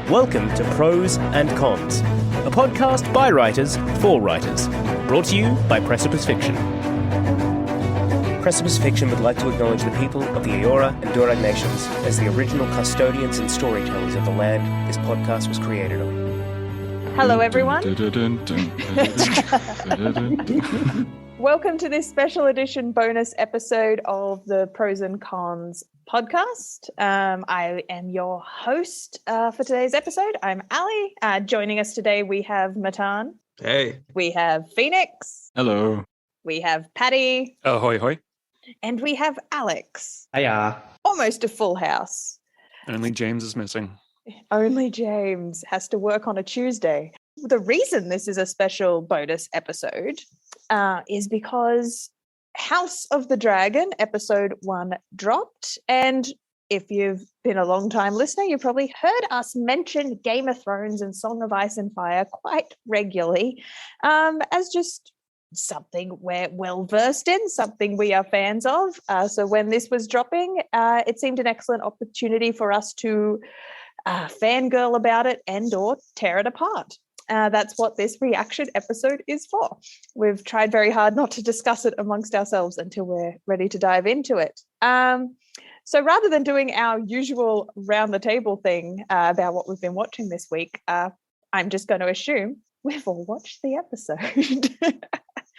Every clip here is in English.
Welcome to Prose and Cons, a podcast by writers for writers, brought to you by Precipice Fiction. Precipice Fiction would like to acknowledge the people of the Eora and Durag nations as the original custodians and storytellers of the land this podcast was created on. Hello, everyone. Welcome to this special edition bonus episode of the Prose and Cons podcast. I am your host for today's episode. I'm Ali. Joining us today, we have Matan. Hey. We have Phoenix. Hello. We have Paddy. Ahoy, hoy. And we have Alex. Hiya. Almost a full house. Only James is missing. Only James has to work on a Tuesday. The reason this is a special bonus episode is because House of the Dragon episode 1 dropped, and if you've been a long time listener, you've probably heard us mention Game of Thrones and Song of Ice and Fire quite regularly as just something we're well versed in, something we are fans of. So when this was dropping, it seemed an excellent opportunity for us to fangirl about it and or tear it apart. That's what this reaction episode is for. We've tried very hard not to discuss it amongst ourselves until we're ready to dive into it. So rather than doing our usual round the table thing about what we've been watching this week, I'm just going to assume we've all watched the episode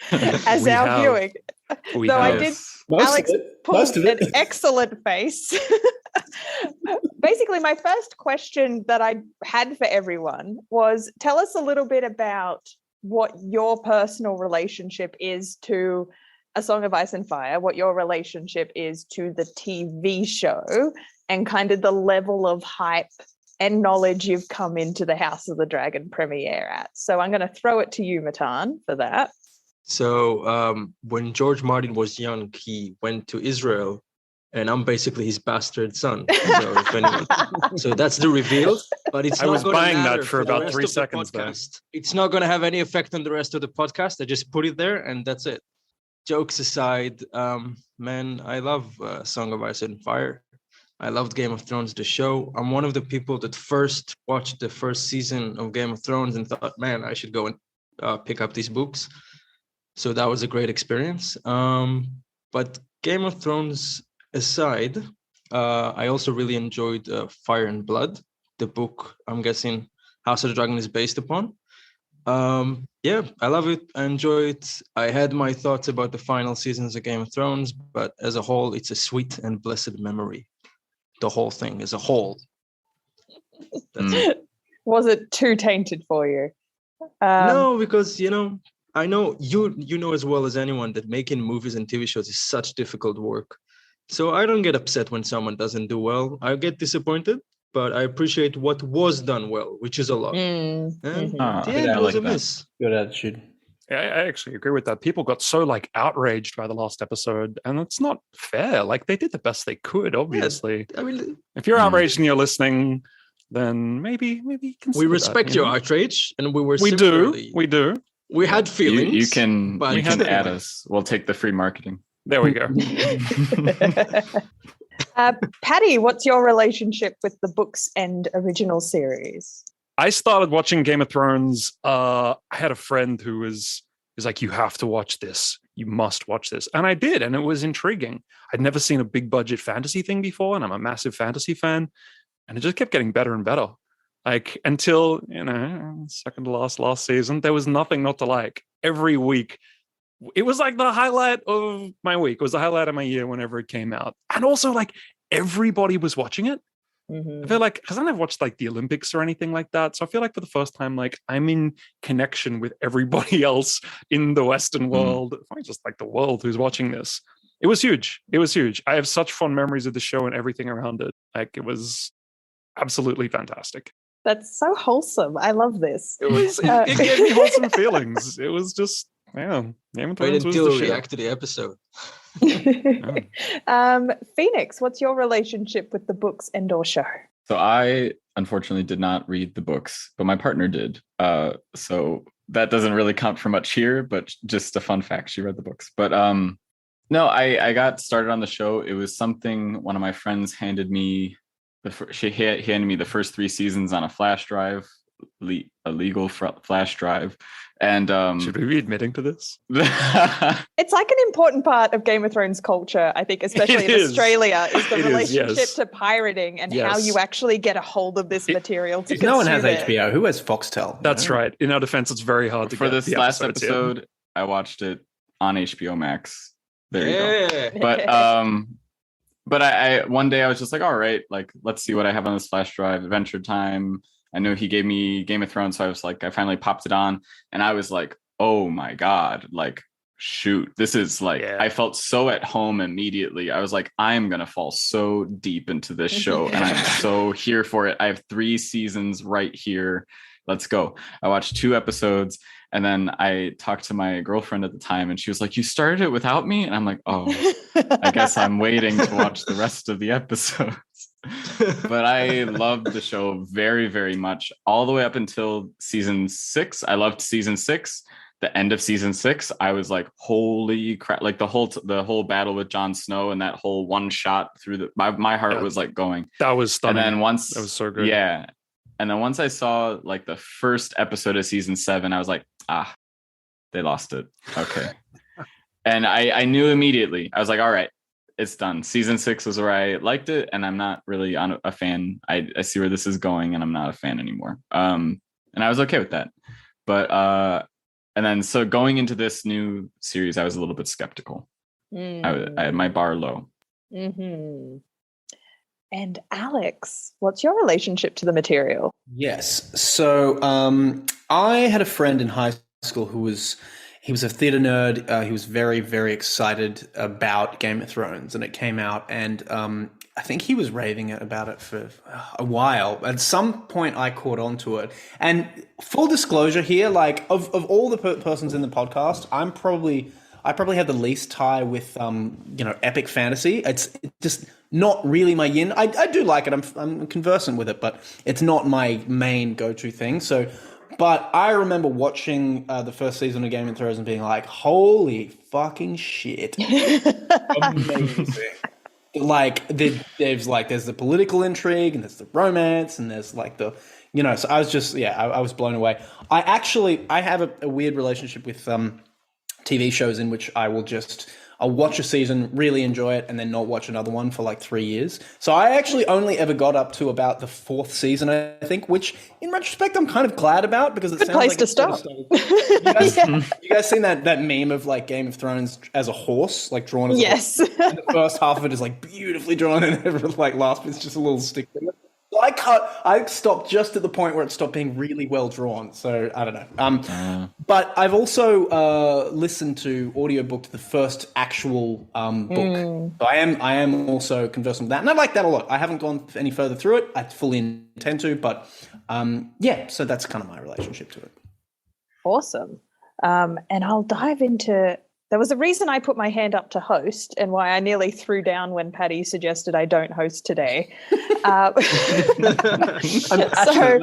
as our viewing. I did. Alex pulled an excellent face. Basically, my first question that I had for everyone was, tell us a little bit about what your personal relationship is to A Song of Ice and Fire, what your relationship is to the TV show, and kind of the level of hype and knowledge you've come into the House of the Dragon premiere at. So I'm going to throw it to you, Matan, for that. So when George Martin was young, he went to Israel, and I'm basically his bastard son. So that's the reveal. But it's not going to matter that for about 3 seconds. It's not going to have any effect on the rest of the podcast. I just put it there, and that's it. Jokes aside, man, I love Song of Ice and Fire. I loved Game of Thrones, the show. I'm one of the people that first watched the first season of Game of Thrones and thought, man, I should go and pick up these books. So that was a great experience. But Game of Thrones aside, I also really enjoyed Fire and Blood, the book I'm guessing House of the Dragon is based upon. Yeah, I love it. I enjoy it. I had my thoughts about the final seasons of Game of Thrones, but as a whole, it's a sweet and blessed memory. The whole thing as a whole. That's it. Was it too tainted for you? No, because, I know you know as well as anyone that making movies and TV shows is such difficult work. So I don't get upset when someone doesn't do well. I get disappointed, but I appreciate what was done well, which is a lot. It was a miss. Good attitude. Yeah, I actually agree with that. People got so outraged by the last episode, and it's not fair. They did the best they could, obviously. Yeah, I mean, if you're outraged and you're listening, then maybe we respect your outrage, and we were We do. We had feelings. You can add us. We'll take the free marketing. There we go. Paddy, what's your relationship with the books and original series? I started watching Game of Thrones. I had a friend who was like, you have to watch this. You must watch this. And I did, and it was intriguing. I'd never seen a big budget fantasy thing before, and I'm a massive fantasy fan. And it just kept getting better and better. Until, second to last season, there was nothing not to like. Every week, it was the highlight of my week. It was the highlight of my year whenever it came out. And also, everybody was watching it. Mm-hmm. I feel because I never watched the Olympics or anything like that. So I feel for the first time, I'm in connection with everybody else in the Western world. Not just the world who's watching this. It was huge. I have such fond memories of the show and everything around it. It was absolutely fantastic. That's so wholesome. I love this. It gave me wholesome feelings. It was just, Game of Thrones was the shit. React to the episode. Phoenix, what's your relationship with the books and or show? So I unfortunately did not read the books, but my partner did. So that doesn't really count for much here, but just a fun fact, she read the books. But no, I got started on the show. It was something one of my friends handed me She handed me the first 3 seasons on a flash drive, a legal flash drive. And should we be admitting to this? It's like an important part of Game of Thrones culture, I think, especially in Australia, is the relationship to pirating and how you actually get a hold of this material to consume no one has it. HBO. Who has Foxtel? That's right. In our defense, it's very hard to for get this the last episodes episode. in. I watched it on HBO Max. There you go. But I one day I was just like, all right, like let's see what I have on this flash drive. Adventure Time. I know he gave me Game of Thrones, so I was like, I finally popped it on, and I was like, oh my God, like shoot, this is like, I felt so at home immediately. I was like, I'm gonna fall so deep into this show, and I'm so here for it. I have 3 seasons right here. Let's go. I watched 2 episodes, and then I talked to my girlfriend at the time, and she was like, you started it without me? And I'm like, oh, I guess I'm waiting to watch the rest of the episodes. But I loved the show very, very much, all the way up until season 6. I loved season 6. The end of season 6, I was like, holy crap. Like the whole battle with Jon Snow and that whole one shot through my heart was like going. That was stunning. And then that was so good. Yeah. And then once I saw like the first episode of season 7, I was like, they lost it. Okay. And I knew immediately. I was like, all right, it's done. Season 6 was where I liked it, and I'm not really a fan. I see where this is going, and I'm not a fan anymore. And I was okay with that. But and then so going into this new series, I was a little bit skeptical. I had my bar low. Mm-hmm. And Alex, what's your relationship to the material? Yes. So I had a friend in high school who was a theater nerd. He was very, very excited about Game of Thrones, and it came out, and I think he was raving about it for a while. At some point, I caught on to it. And full disclosure here, like of all the persons in the podcast, I probably have the least tie with epic fantasy. It's just not really my yin. I do like it. I'm conversant with it, but it's not my main go-to thing. So. But I remember watching the first season of Game of Thrones and being like, holy fucking shit. Amazing. There's the political intrigue, and there's the romance, and there's like the, so I was just, I was blown away. I have a weird relationship with TV shows in which I'll watch a season, really enjoy it, and then not watch another one for like 3 years. So I actually only ever got up to about the 4th season, I think, which in retrospect I'm kind of glad about, because it good sounds place like to start. You guys seen that meme of like Game of Thrones as a horse, like drawn as a horse? And the first half of it is like beautifully drawn, and every like last bit's just a little stick figure. I stopped just at the point where it stopped being really well drawn. So I don't know. But I've also listened to audiobook to the first actual book. So I am also conversant with that, and I like that a lot. I haven't gone any further through it. I fully intend to, but so that's kind of my relationship to it. Awesome. And I'll dive into. There was a reason I put my hand up to host, and why I nearly threw down when Paddy suggested I don't host today. I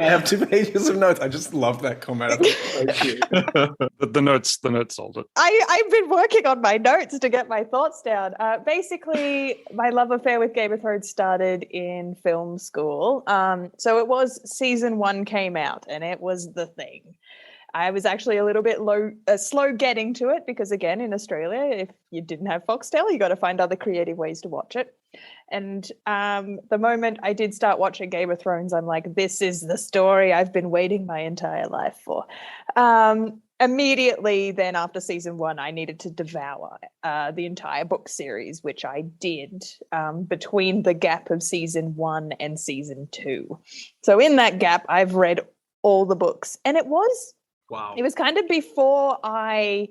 have 2 pages of notes. I just love that comment. So cute. The notes sold it. I've been working on my notes to get my thoughts down. Basically, my love affair with Game of Thrones started in film school. So it was season 1 came out, and it was the thing. I was actually a little bit slow getting to it because, again, in Australia, if you didn't have Foxtel, you got to find other creative ways to watch it. And the moment I did start watching Game of Thrones, I'm like, this is the story I've been waiting my entire life for. Immediately then, after season 1, I needed to devour the entire book series, which I did between the gap of season 1 and season 2. So in that gap, I've read all the books, and it was... Wow. It was kind of before I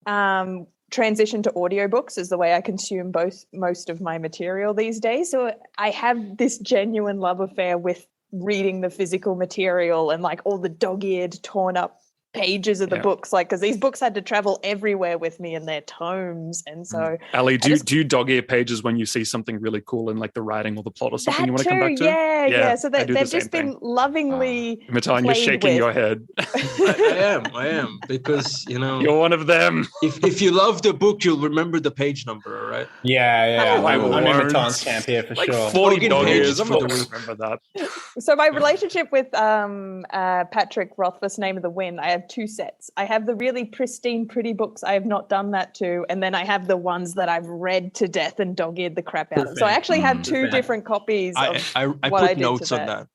transitioned to audiobooks as the way I consume most of my material these days. So I have this genuine love affair with reading the physical material and like all the dog-eared, torn up pages of the Yeah. books, like, because these books had to travel everywhere with me in their tomes, and so Ali, do you dog ear pages when you see something really cool in like the writing or the plot or something that you want to too, come back to? yeah. So I do they've the same just been thing. lovingly Matan, you're played shaking with. your head. I am because You're one of them. if you love the book, you'll remember the page number, all right? Yeah. Oh, I I'm in won't. Matan's camp here for Like sure. 40 Login dog pages ears. I'm for not the going week. to remember that. So my relationship with Patrick Rothfuss, Name of the Wind, I have two sets. I have the really pristine, pretty books I have not done that to, and then I have the ones that I've read to death and dog-eared the crap out of. So I actually have two different copies of I what I put did notes to on that. that.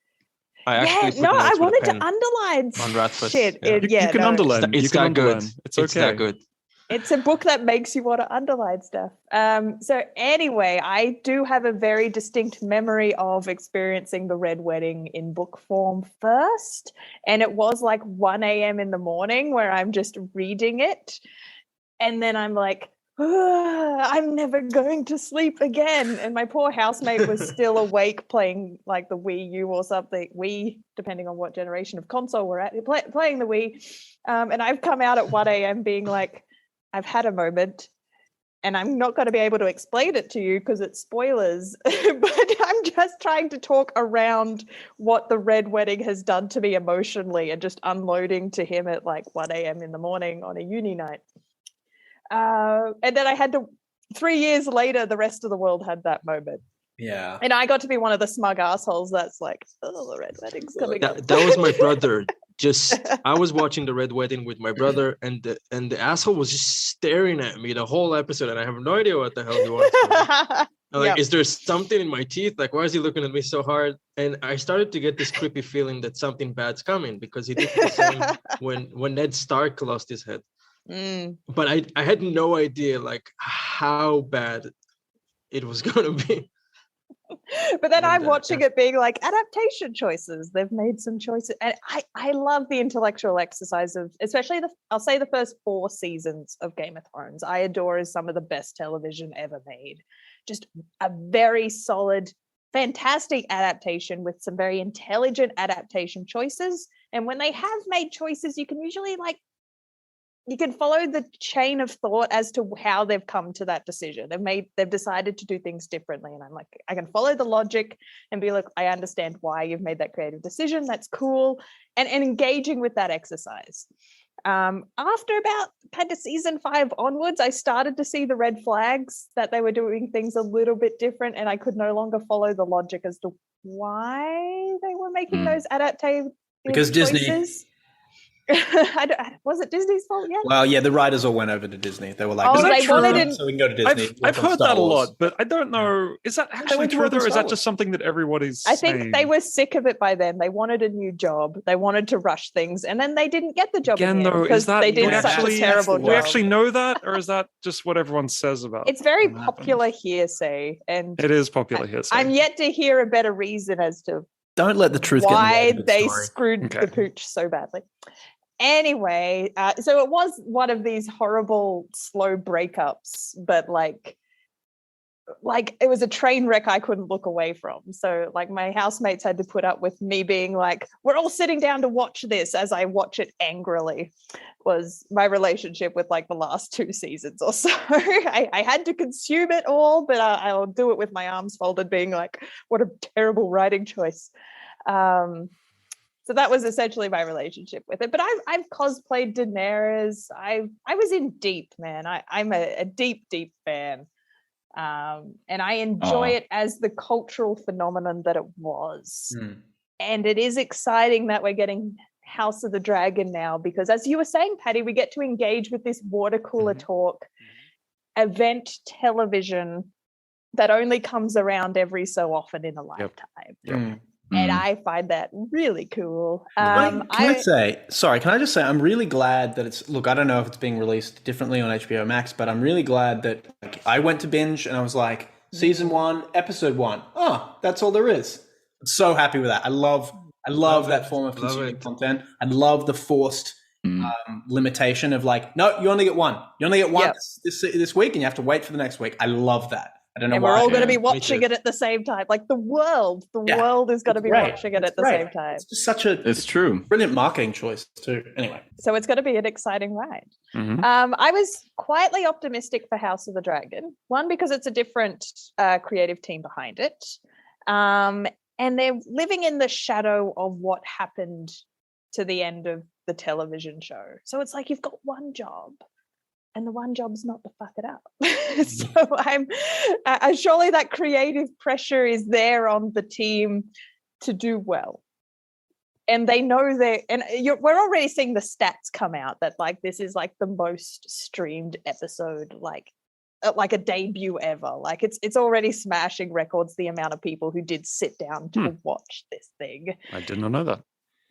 I actually put I notes with a wanted to pen underline on Rothfuss. shit. Yeah. You can underline. It's You can that good. underline. It's okay. It's that good. It's a book that makes you want to underline stuff. So anyway, I do have a very distinct memory of experiencing the Red Wedding in book form first. And it was like 1 a.m. in the morning where I'm just reading it. And then I'm like, I'm never going to sleep again. And my poor housemate was still awake playing like the Wii U or something. Wii, depending on what generation of console we're at, playing the Wii. And I've come out at 1 a.m. being like, I've had a moment and I'm not going to be able to explain it to you because it's spoilers, but I'm just trying to talk around what the Red Wedding has done to me emotionally and just unloading to him at like 1 a.m. in the morning on a uni night. And then I had to, 3 years later, the rest of the world had that moment. Yeah. And I got to be one of the smug assholes that's like, oh, the Red Wedding's coming up. That was my brother. I was watching the Red Wedding with my brother, and the asshole was just staring at me the whole episode, and I have no idea what the hell he wanted from me. I'm like, is there something in my teeth? Like, why is he looking at me so hard? And I started to get this creepy feeling that something bad's coming because he did the same when Ned Stark lost his head. But I had no idea like how bad it was going to be. But then I'm watching it being like adaptation choices. They've made some choices. And I love the intellectual exercise of, especially I'll say the first 4 seasons of Game of Thrones. I adore as some of the best television ever made. Just a very solid, fantastic adaptation with some very intelligent adaptation choices. And when they have made choices, you can usually you can follow the chain of thought as to how they've come to that decision. They've decided to do things differently. And I'm like, I can follow the logic and be like, I understand why you've made that creative decision. That's cool. And engaging with that exercise. After about kind of season 5 onwards, I started to see the red flags that they were doing things a little bit different. And I could no longer follow the logic as to why they were making those adaptive because choices. Disney. Was it Disney's fault? Yeah. Well, yeah, the writers all went over to Disney. They were like, Oh, "Is that they true?" wanted So we can go to Disney. I've heard that a lot, but I don't know. Is that actually went to true, work on though, or is Star that Wars. just something that everybody's I think saying? they were sick of it by then. They wanted a new job. They wanted to rush things, and then they didn't get the job Again, in the end though, because is that they did we such actually, a terrible do job. we actually know that, or is that just what everyone says about? It's very what popular happens? hearsay, and It is popular hearsay. I'm yet to hear a better reason as to Don't let the truth why get in the way of they the story. screwed Okay. the pooch so badly. Anyway, so it was one of these horrible slow breakups, but like it was a train wreck I couldn't look away from. So like my housemates had to put up with me being like, we're all sitting down to watch this as I watch it angrily, was my relationship with like the last 2 seasons or so. I had to consume it all, but I'll do it with my arms folded being like, what a terrible writing choice. So that was essentially my relationship with it. But I've cosplayed Daenerys. I was in deep, man. I'm a deep, deep fan. And I enjoy it as the cultural phenomenon that it was. And it is exciting that we're getting House of the Dragon now, because as you were saying, Paddy, we get to engage with this water cooler talk, event television that only comes around every so often in a lifetime. And I find that really cool. Can I just say, I'm really glad that it's, look, I don't know if it's being released differently on HBO Max, but I'm really glad that I went to binge and I was like, season 1, episode 1. Oh, that's all there is. I'm so happy with that. I love that form of consuming content. I love the forced limitation of like, no, you only get one. You only get one this week and you have to wait for the next week. I love that. I don't know And why. we're all going to be Yeah, me watching too. it at the same time. Like the world is going to be Great. watching it It's at the great. same time. It's just such a It's true. brilliant marketing choice too. Anyway, So it's going to be an exciting ride. Mhm. I was quietly optimistic for House of the Dragon. One, because it's a different creative team behind it. And they're living in the shadow of what happened to the end of the television show. So it's like you've got one job. And the one job's not to fuck it up. So I'm surely that creative pressure is there on the team to do well. And they know we're already seeing the stats come out that like this is like the most streamed episode, like a debut ever. Like it's already smashing records. The amount of people who did sit down to watch this thing I did not know that.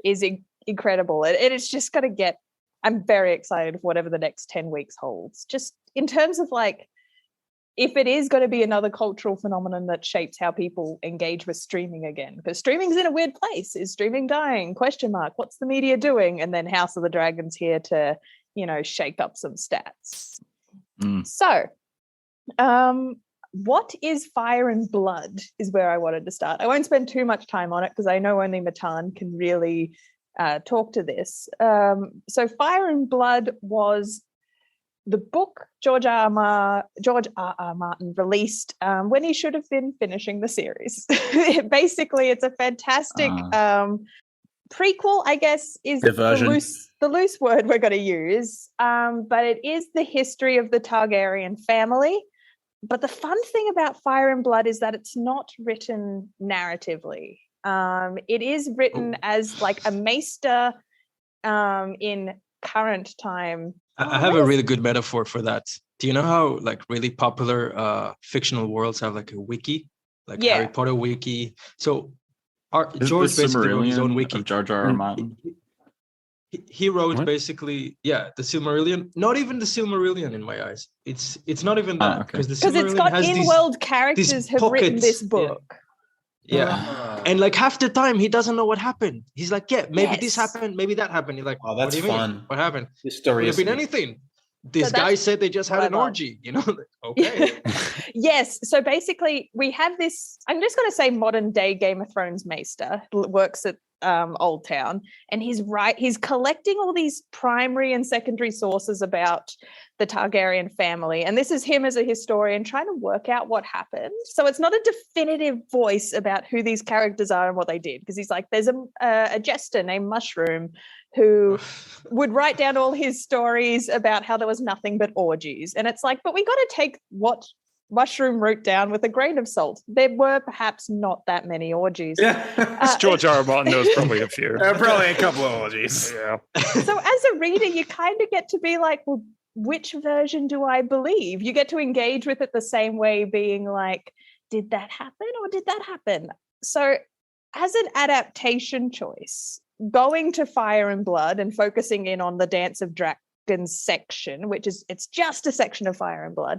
is incredible. And it's just going to get. I'm very excited for whatever the next 10 weeks holds. Just in terms of like, if it is going to be another cultural phenomenon that shapes how people engage with streaming again, because streaming's in a weird place. Is streaming dying? Question mark. What's the media doing? And then House of the Dragon's here to, shake up some stats. So, what is Fire and Blood is where I wanted to start. I won't spend too much time on it because I know only Matan can really talk to this. So Fire and Blood was the book George R.R. Martin released when he should have been finishing the series. Basically, it's a fantastic prequel, I guess, is the loose word we're going to use. But it is the history of the Targaryen family. But the fun thing about Fire and Blood is that it's not written narratively. It is written as like a maester in current time. I have a really good metaphor for that. Do you know how like really popular fictional worlds have like a wiki, like Harry Potter wiki? So George basically wrote his own wiki. Of George R.R. Martin. He wrote basically, the Silmarillion. Not even the Silmarillion in my eyes. It's not even that because it's got in-world characters have written this book. Yeah. And like half the time he doesn't know what happened. He's like, maybe this happened, maybe that happened. You're like, oh, that's what do you fun. mean? What happened? This story could have been anything. This guy said they just had an orgy, Okay. Yes. So basically we have this, I'm just going to say modern day Game of Thrones maester, works at Old Town, and he's collecting all these primary and secondary sources about the Targaryen family, and this is him as a historian trying to work out what happened. So it's not a definitive voice about who these characters are and what they did, because he's like, there's a jester named Mushroom who would write down all his stories about how there was nothing but orgies, and it's like, but we got to take what Mushroom wrote down with a grain of salt. There were perhaps not that many orgies. Yeah. George R.R. Martin knows probably a few. Probably a couple of orgies. Yeah. So as a reader, you kind of get to be like, well, which version do I believe? You get to engage with it the same way, being like, did that happen or did that happen? So as an adaptation choice, going to Fire and Blood and focusing in on the Dance of Dragons section, it's just a section of Fire and Blood,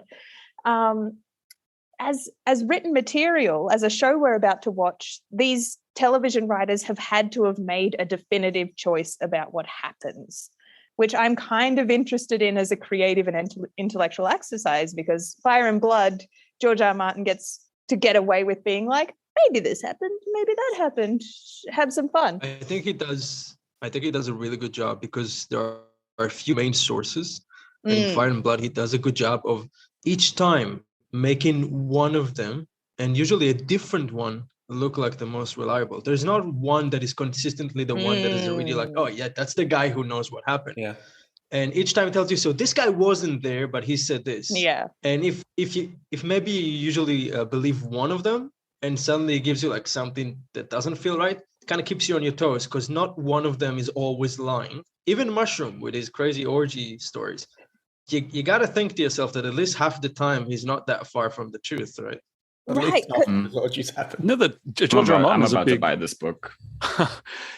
as written material, as a show we're about to watch, these television writers have had to have made a definitive choice about what happens, which I'm kind of interested in as a creative and intellectual exercise, because Fire and Blood, George R. Martin gets to get away with being like, maybe this happened, maybe that happened, have some fun. I think he does a really good job, because there are a few main sources. And in Fire and Blood, he does a good job of each time making one of them, and usually a different one, look like the most reliable. There's not one that is consistently the one that is really like, oh yeah, that's the guy who knows what happened. Yeah. And each time it tells you, so this guy wasn't there, but he said this. Yeah. And if maybe you usually believe one of them, and suddenly it gives you like something that doesn't feel right, it kind of keeps you on your toes, because not one of them is always lying. Even Mushroom with his crazy orgy stories, you got to think to yourself that at least half the time he's not that far from the truth, right? Right. Orgies happen. No, that George R. Martin I'm is about a big. to buy this book.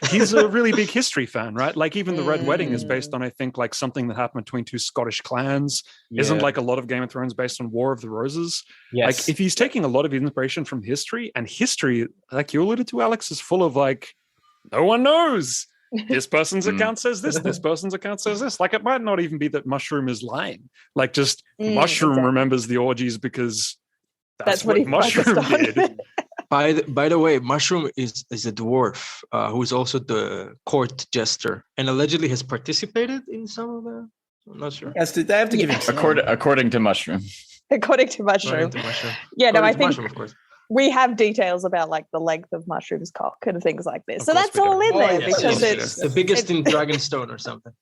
He's a really big history fan, right? Like even the Red Wedding is based on, I think, like something that happened between two Scottish clans. Isn't like a lot of Game of Thrones based on War of the Roses? Yes. Like if he's taking a lot of inspiration from history, and history, like you alluded to, Alex, is full of like, no one knows. This person's account says this. This person's account says this. Like it might not even be that Mushroom is lying. Like just Mushroom remembers the orgies because That's what he Mushroom focused on. did. By the way, Mushroom is a dwarf who is also the court jester and allegedly has participated in some of the. I'm not sure. Yes, they have to give him According to Mushroom. According to Mushroom. Yeah, no, I think Mushroom, of course. we have details about like the length of Mushroom's cock and things like this. So that's all in there because it's the biggest in Dragonstone or something.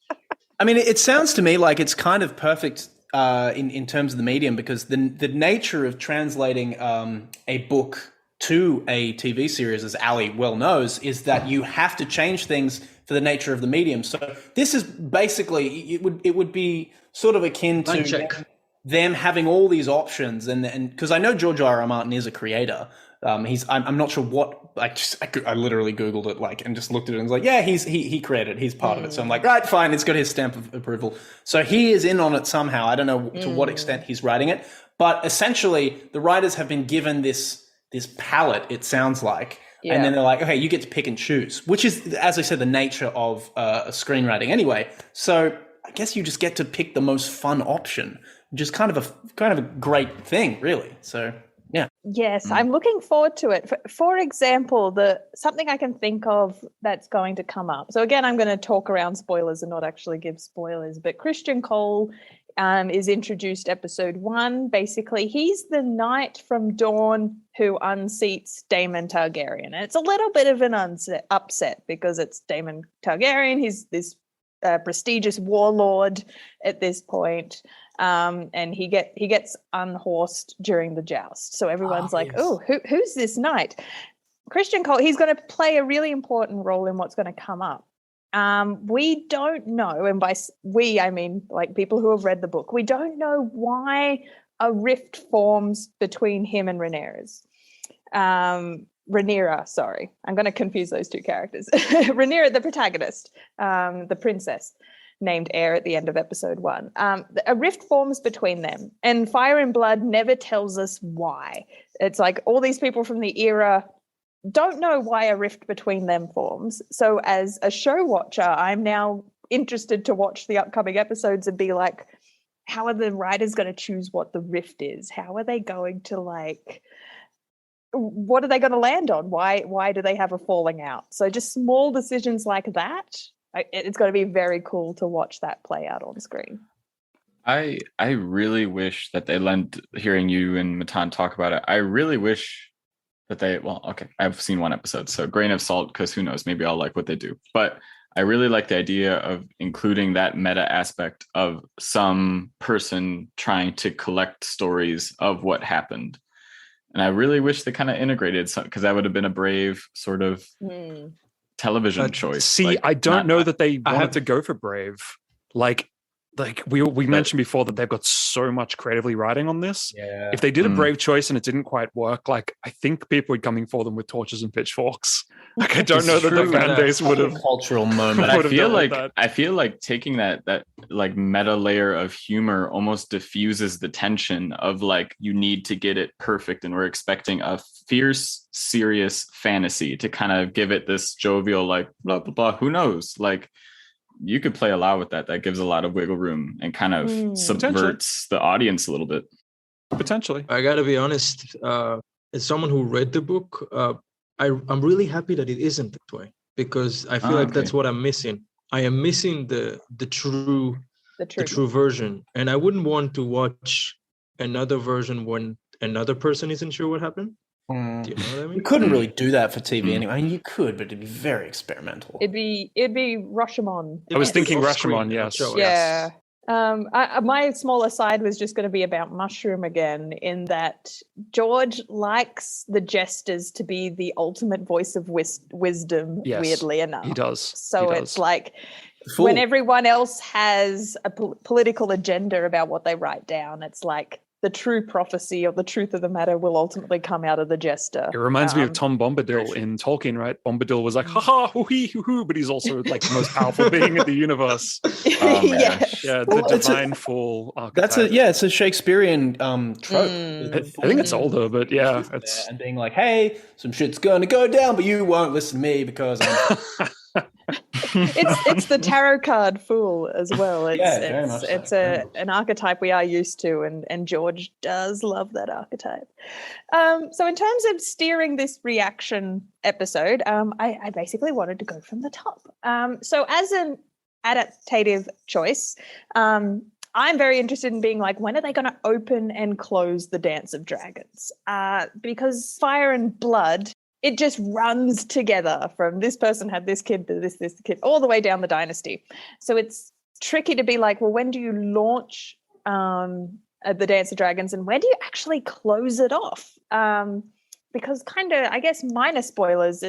I mean, it sounds to me like it's kind of perfect in terms of the medium, because the nature of translating a book to a TV series, as Ali well knows, is that you have to change things for the nature of the medium. So this is basically, it would be sort of akin to them having all these options, and because I know George R.R. Martin is a creator. I'm not sure what. I literally Googled it and just looked at it and was like, yeah, he created it. He's part of it. So I'm like, right, fine. It's got his stamp of approval. So he is in on it somehow. I don't know to what extent he's writing it, but essentially the writers have been given this palette. It sounds like. Yeah. And then they're like, okay, you get to pick and choose, which is, as I said, the nature of screenwriting anyway. So I guess you just get to pick the most fun option, which is kind of a great thing, really. So yeah. Yes, I'm looking forward to it. For example, something I can think of that's going to come up. So again, I'm going to talk around spoilers and not actually give spoilers, but Christian Cole is introduced episode 1. Basically, he's the knight from Dawn who unseats Daemon Targaryen. And it's a little bit of an upset because it's Daemon Targaryen. He's this prestigious warlord at this point. And he gets unhorsed during the joust. So everyone's who's this knight? Christian Cole, he's going to play a really important role in what's going to come up. We don't know, and by we, I mean like people who have read the book, we don't know why a rift forms between him and Rhaenyra, sorry. I'm going to confuse those two characters. Rhaenyra, the protagonist, the princess, named Heir at the end of episode 1. A rift forms between them, and Fire and Blood never tells us why. It's like all these people from the era don't know why a rift between them forms. So as a show watcher, I'm now interested to watch the upcoming episodes and be like, how are the writers going to choose what the rift is? How are they going to what are they going to land on? Why do they have a falling out? So just small decisions like that. It's going to be very cool to watch that play out on screen. I really wish that they lent, hearing you and Matan talk about it, I really wish that I've seen one episode, so grain of salt, because who knows, maybe I'll like what they do. But I really like the idea of including that meta aspect of some person trying to collect stories of what happened. And I really wish they kind of integrated some, because that would have been a brave sort of television choice. See, I don't know that they wanted to go for brave. Like we mentioned before that they've got so much creatively writing on this. Yeah. If they did a brave choice and it didn't quite work, I think people would be coming for them with torches and pitchforks. I don't know that the fan base would have. Cultural moment. I feel like taking that meta layer of humor almost diffuses the tension of you need to get it perfect, and we're expecting a fierce, serious fantasy to kind of give it this jovial blah blah blah. Who knows? You could play a lot with that. That gives a lot of wiggle room and kind of subverts the audience a little bit. Potentially. I gotta be honest, as someone who read the book, I'm really happy that it isn't that way, because I feel that's what I'm missing. I am missing the true version, and I wouldn't want to watch another version when another person isn't sure what happened. Do you know what I mean? You couldn't really do that for TV anyway. I mean, you could, but it'd be very experimental. It'd be Rashomon. I was thinking Rashomon, yes. Yeah. My small aside was just going to be about Mushroom again, in that George likes the jesters to be the ultimate voice of wisdom, weirdly enough. He does. So it's like when everyone else has a political agenda about what they write down, it's like the true prophecy or the truth of the matter will ultimately come out of the jester. It reminds me of Tom Bombadil in Tolkien, right? Bombadil was like, ha-ha, hoo-hee, hoo-hoo, but he's also the most powerful being in the universe. Yes. Yeah, the divine fool archetype. It's a Shakespearean trope. I think it's older, but yeah. And being like, hey, some shit's going to go down, but you won't listen to me because I'm... It's the tarot card fool as well. Very much so. It's an archetype we are used to, and George does love that archetype. So in terms of steering this reaction episode, I basically wanted to go from the top. So as an adaptative choice, I'm very interested in being like, when are they going to open and close the Dance of Dragons? Because fire and blood, it just runs together from this person had this kid to this kid, all the way down the dynasty. So it's tricky to be like, well, when do you launch the Dance of Dragons and when do you actually close it off? Because kind of, I guess, minor spoilers,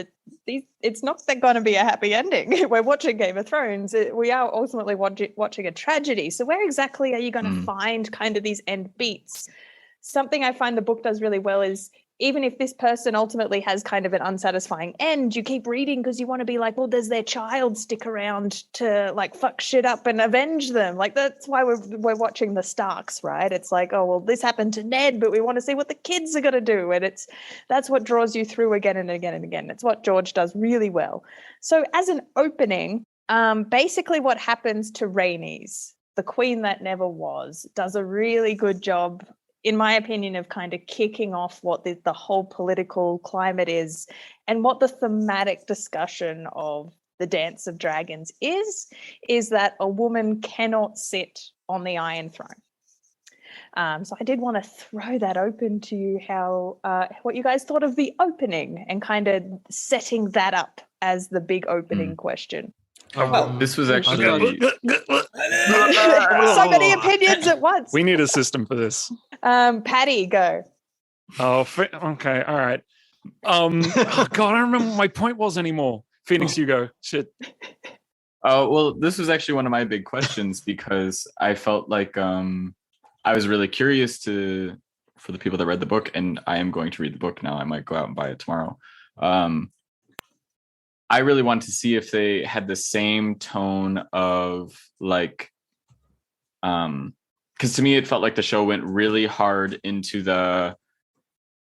it's not going to be a happy ending. We're watching Game of Thrones. We are ultimately watching a tragedy. So where exactly are you going to find kind of these end beats? Something I find the book does really well is even if this person ultimately has kind of an unsatisfying end, you keep reading because you want to be like, well, does their child stick around to like fuck shit up and avenge them? Like that's why we're watching the Starks, right? It's like, oh, well, this happened to Ned, but we want to see what the kids are going to do. And that's what draws you through again and again and again. It's what George does really well. So as an opening, basically what happens to Rhaenys, the queen that never was, does a really good job, in my opinion, of kind of kicking off what the whole political climate is and what the thematic discussion of the Dance of Dragons is that a woman cannot sit on the Iron Throne. So I did want to throw that open to you, what you guys thought of the opening and kind of setting that up as the big opening question. This was actually so many opinions at once. We need a system for this. Paddy, go. Oh, okay, all right. Oh God, I don't remember what my point was anymore. Phoenix, you go. Shit. Well, this was actually one of my big questions because I felt like I was really curious for the people that read the book, and I am going to read the book now. I might go out and buy it tomorrow. I really want to see if they had the same tone of like, because to me, it felt like the show went really hard into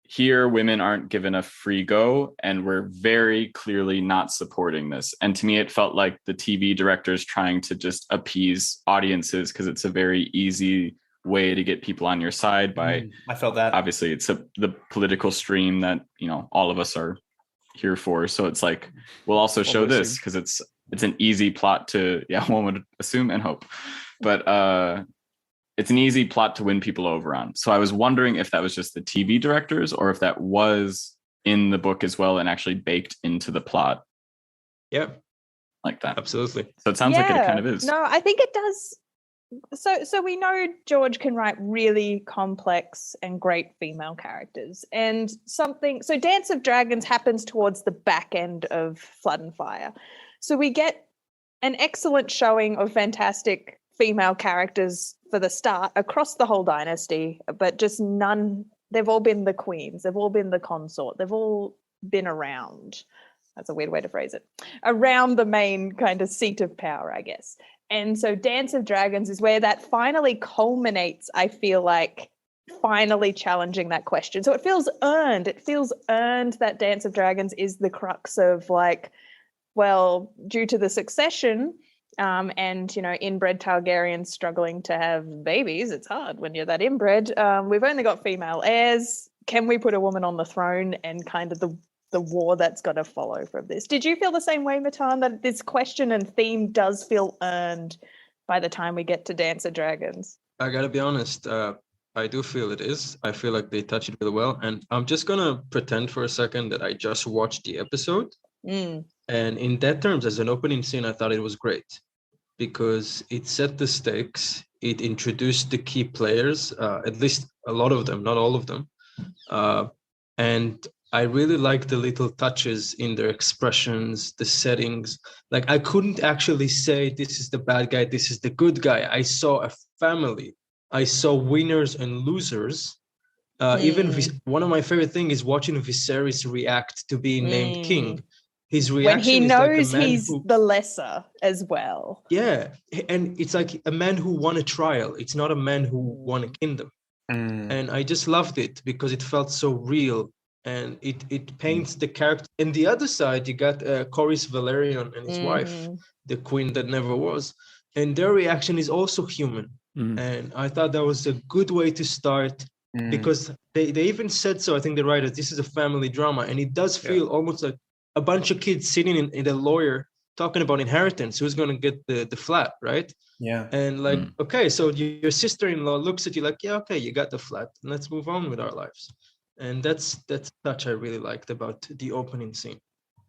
here women aren't given a free go and we're very clearly not supporting this. And to me, it felt like the TV directors trying to just appease audiences because it's a very easy way to get people on your side by, I felt that. Obviously, it's the political stream that, all of us are here for. So it's like, we'll also show this because it's an easy plot to, one would assume and hope. But it's an easy plot to win people over on. So I was wondering if that was just the TV directors or if that was in the book as well and actually baked into the plot. Yep. Like that. Absolutely. So it sounds like it kind of is. No, I think it does. So we know George can write really complex and great female characters. And so Dance of Dragons happens towards the back end of Flood and Fire. So we get an excellent showing of fantastic female characters for the start across the whole dynasty, but just none, they've all been the queens, they've all been the consort, they've all been around. That's a weird way to phrase it. Around the main kind of seat of power, I guess. And so Dance of Dragons is where that finally culminates, I feel like, finally challenging that question. So it feels earned. It feels earned that Dance of Dragons is the crux of like, well, due to the succession and, inbred Targaryens struggling to have babies, it's hard when you're that inbred. We've only got female heirs. Can we put a woman on the throne and kind of the war that's got to follow from this? Did you feel the same way, Matan, that this question and theme does feel earned by the time we get to Dance of Dragons? I gotta be honest, I do feel it is. I feel like they touch it really well. And I'm just gonna pretend for a second that I just watched the episode. And in that terms, as an opening scene, I thought it was great because it set the stakes. It introduced the key players, at least a lot of them, not all of them. And I really like the little touches in their expressions, the settings. Like I couldn't actually say this is the bad guy, this is the good guy. I saw a family. I saw winners and losers. Even one of my favorite things is watching Viserys react to being named king. His reaction when he is knows like he's the lesser as well. Yeah, and it's like a man who won a trial. It's not a man who won a kingdom. And I just loved it because it felt so real. and it paints the character. And the other side, you got Corys Valerian and his wife, the queen that never was, and their reaction is also human. And I thought that was a good way to start, because they even said so. I think the writers, this is a family drama, and it does feel almost like a bunch of kids sitting in a lawyer talking about inheritance, who's going to get the flat, right? Yeah. And like, okay, so your sister-in-law looks at you like, yeah, okay, you got the flat, let's move on with our lives. And that's touch I really liked about the opening scene.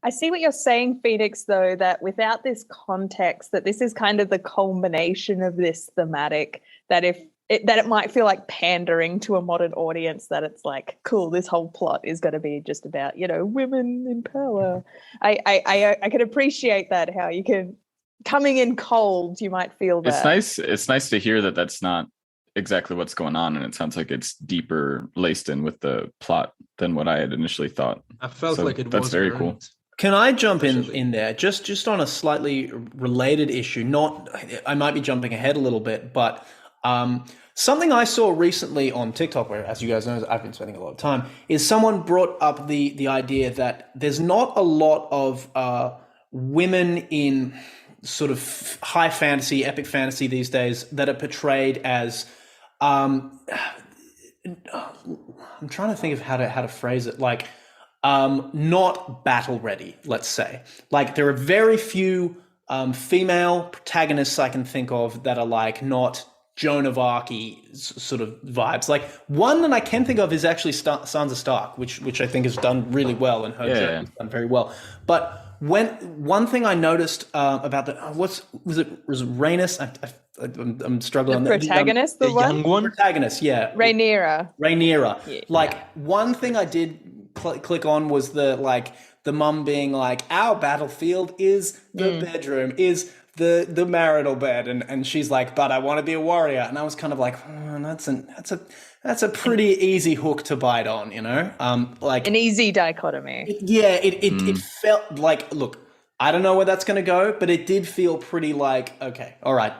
I see what you're saying, Phoenix, though, that without this context, that this is kind of the culmination of this thematic, that it might feel like pandering to a modern audience, that it's like, cool, this whole plot is going to be just about, women in power. I can appreciate that, how you can, coming in cold, you might feel that. It's nice to hear that that's not exactly what's going on, and it sounds like it's deeper laced in with the plot than what I had initially thought. I felt like it was. That's very cool. Can I jump in there just on a slightly related issue? I might be jumping ahead a little bit, but something I saw recently on TikTok, where, as you guys know, I've been spending a lot of time, is someone brought up the idea that there's not a lot of women in sort of high fantasy, epic fantasy these days that are portrayed as I'm trying to think of how to phrase it, like not battle ready, let's say. Like, there are very few female protagonists I can think of that are like not Joan of Arc sort of vibes. Like, one that I can think of is actually Sansa Stark, which I think has done really well, and her journey has done very well. But one thing I noticed about was it Rhaenys? I'm struggling. The protagonist, the young one? Protagonist, yeah. Rhaenyra. Yeah. Like, one thing I did click on was the mum being like, our battlefield is the bedroom, is the marital bed, and she's like, but I want to be a warrior. And I was kind of like, that's a pretty easy hook to bite on, like an easy dichotomy. It felt like, look, I don't know where that's going to go, but it did feel pretty like, okay, all right.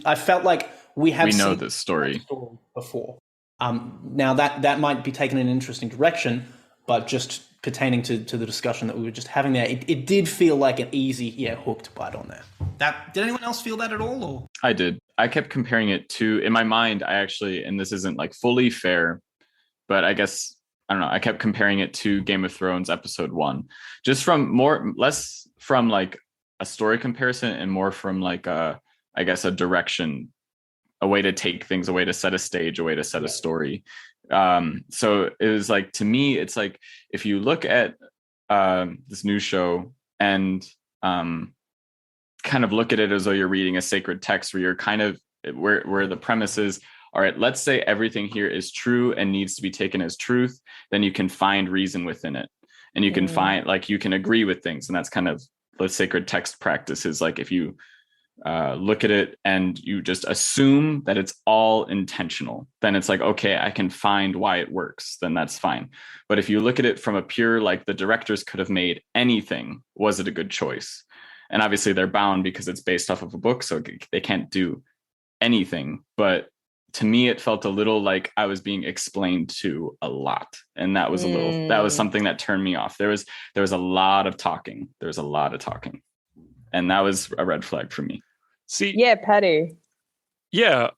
I felt like we know this story before. Now that might be taken in an interesting direction, but just pertaining to the discussion that we were just having there, it did feel like an easy hook to bite on there. Did anyone else feel that at all? Or? I did. I kept comparing it to, in my mind, I actually, and this isn't like fully fair, but I guess, I don't know, I kept comparing it to Game of Thrones episode 1, just less from like a story comparison and more from like a direction, a way to take things, a way to set a stage, a way to set a story. So it was like, to me, it's like, if you look at this new show and kind of look at it as though you're reading a sacred text, where you're kind of where the premise is, all right, let's say everything here is true and needs to be taken as truth, then you can find reason within it, and you can find, like, you can agree with things. And that's kind of the sacred text practice, is like, if you look at it and you just assume that it's all intentional, then it's like, okay, I can find why it works, then that's fine. But if you look at it from a pure, like, the directors could have made anything, was it a good choice? And obviously they're bound because it's based off of a book, so they can't do anything. But to me, it felt a little like I was being explained to a lot, and that was that was something that turned me off. There was a lot of talking. And that was a red flag for me. See, yeah, Paddy. Yeah,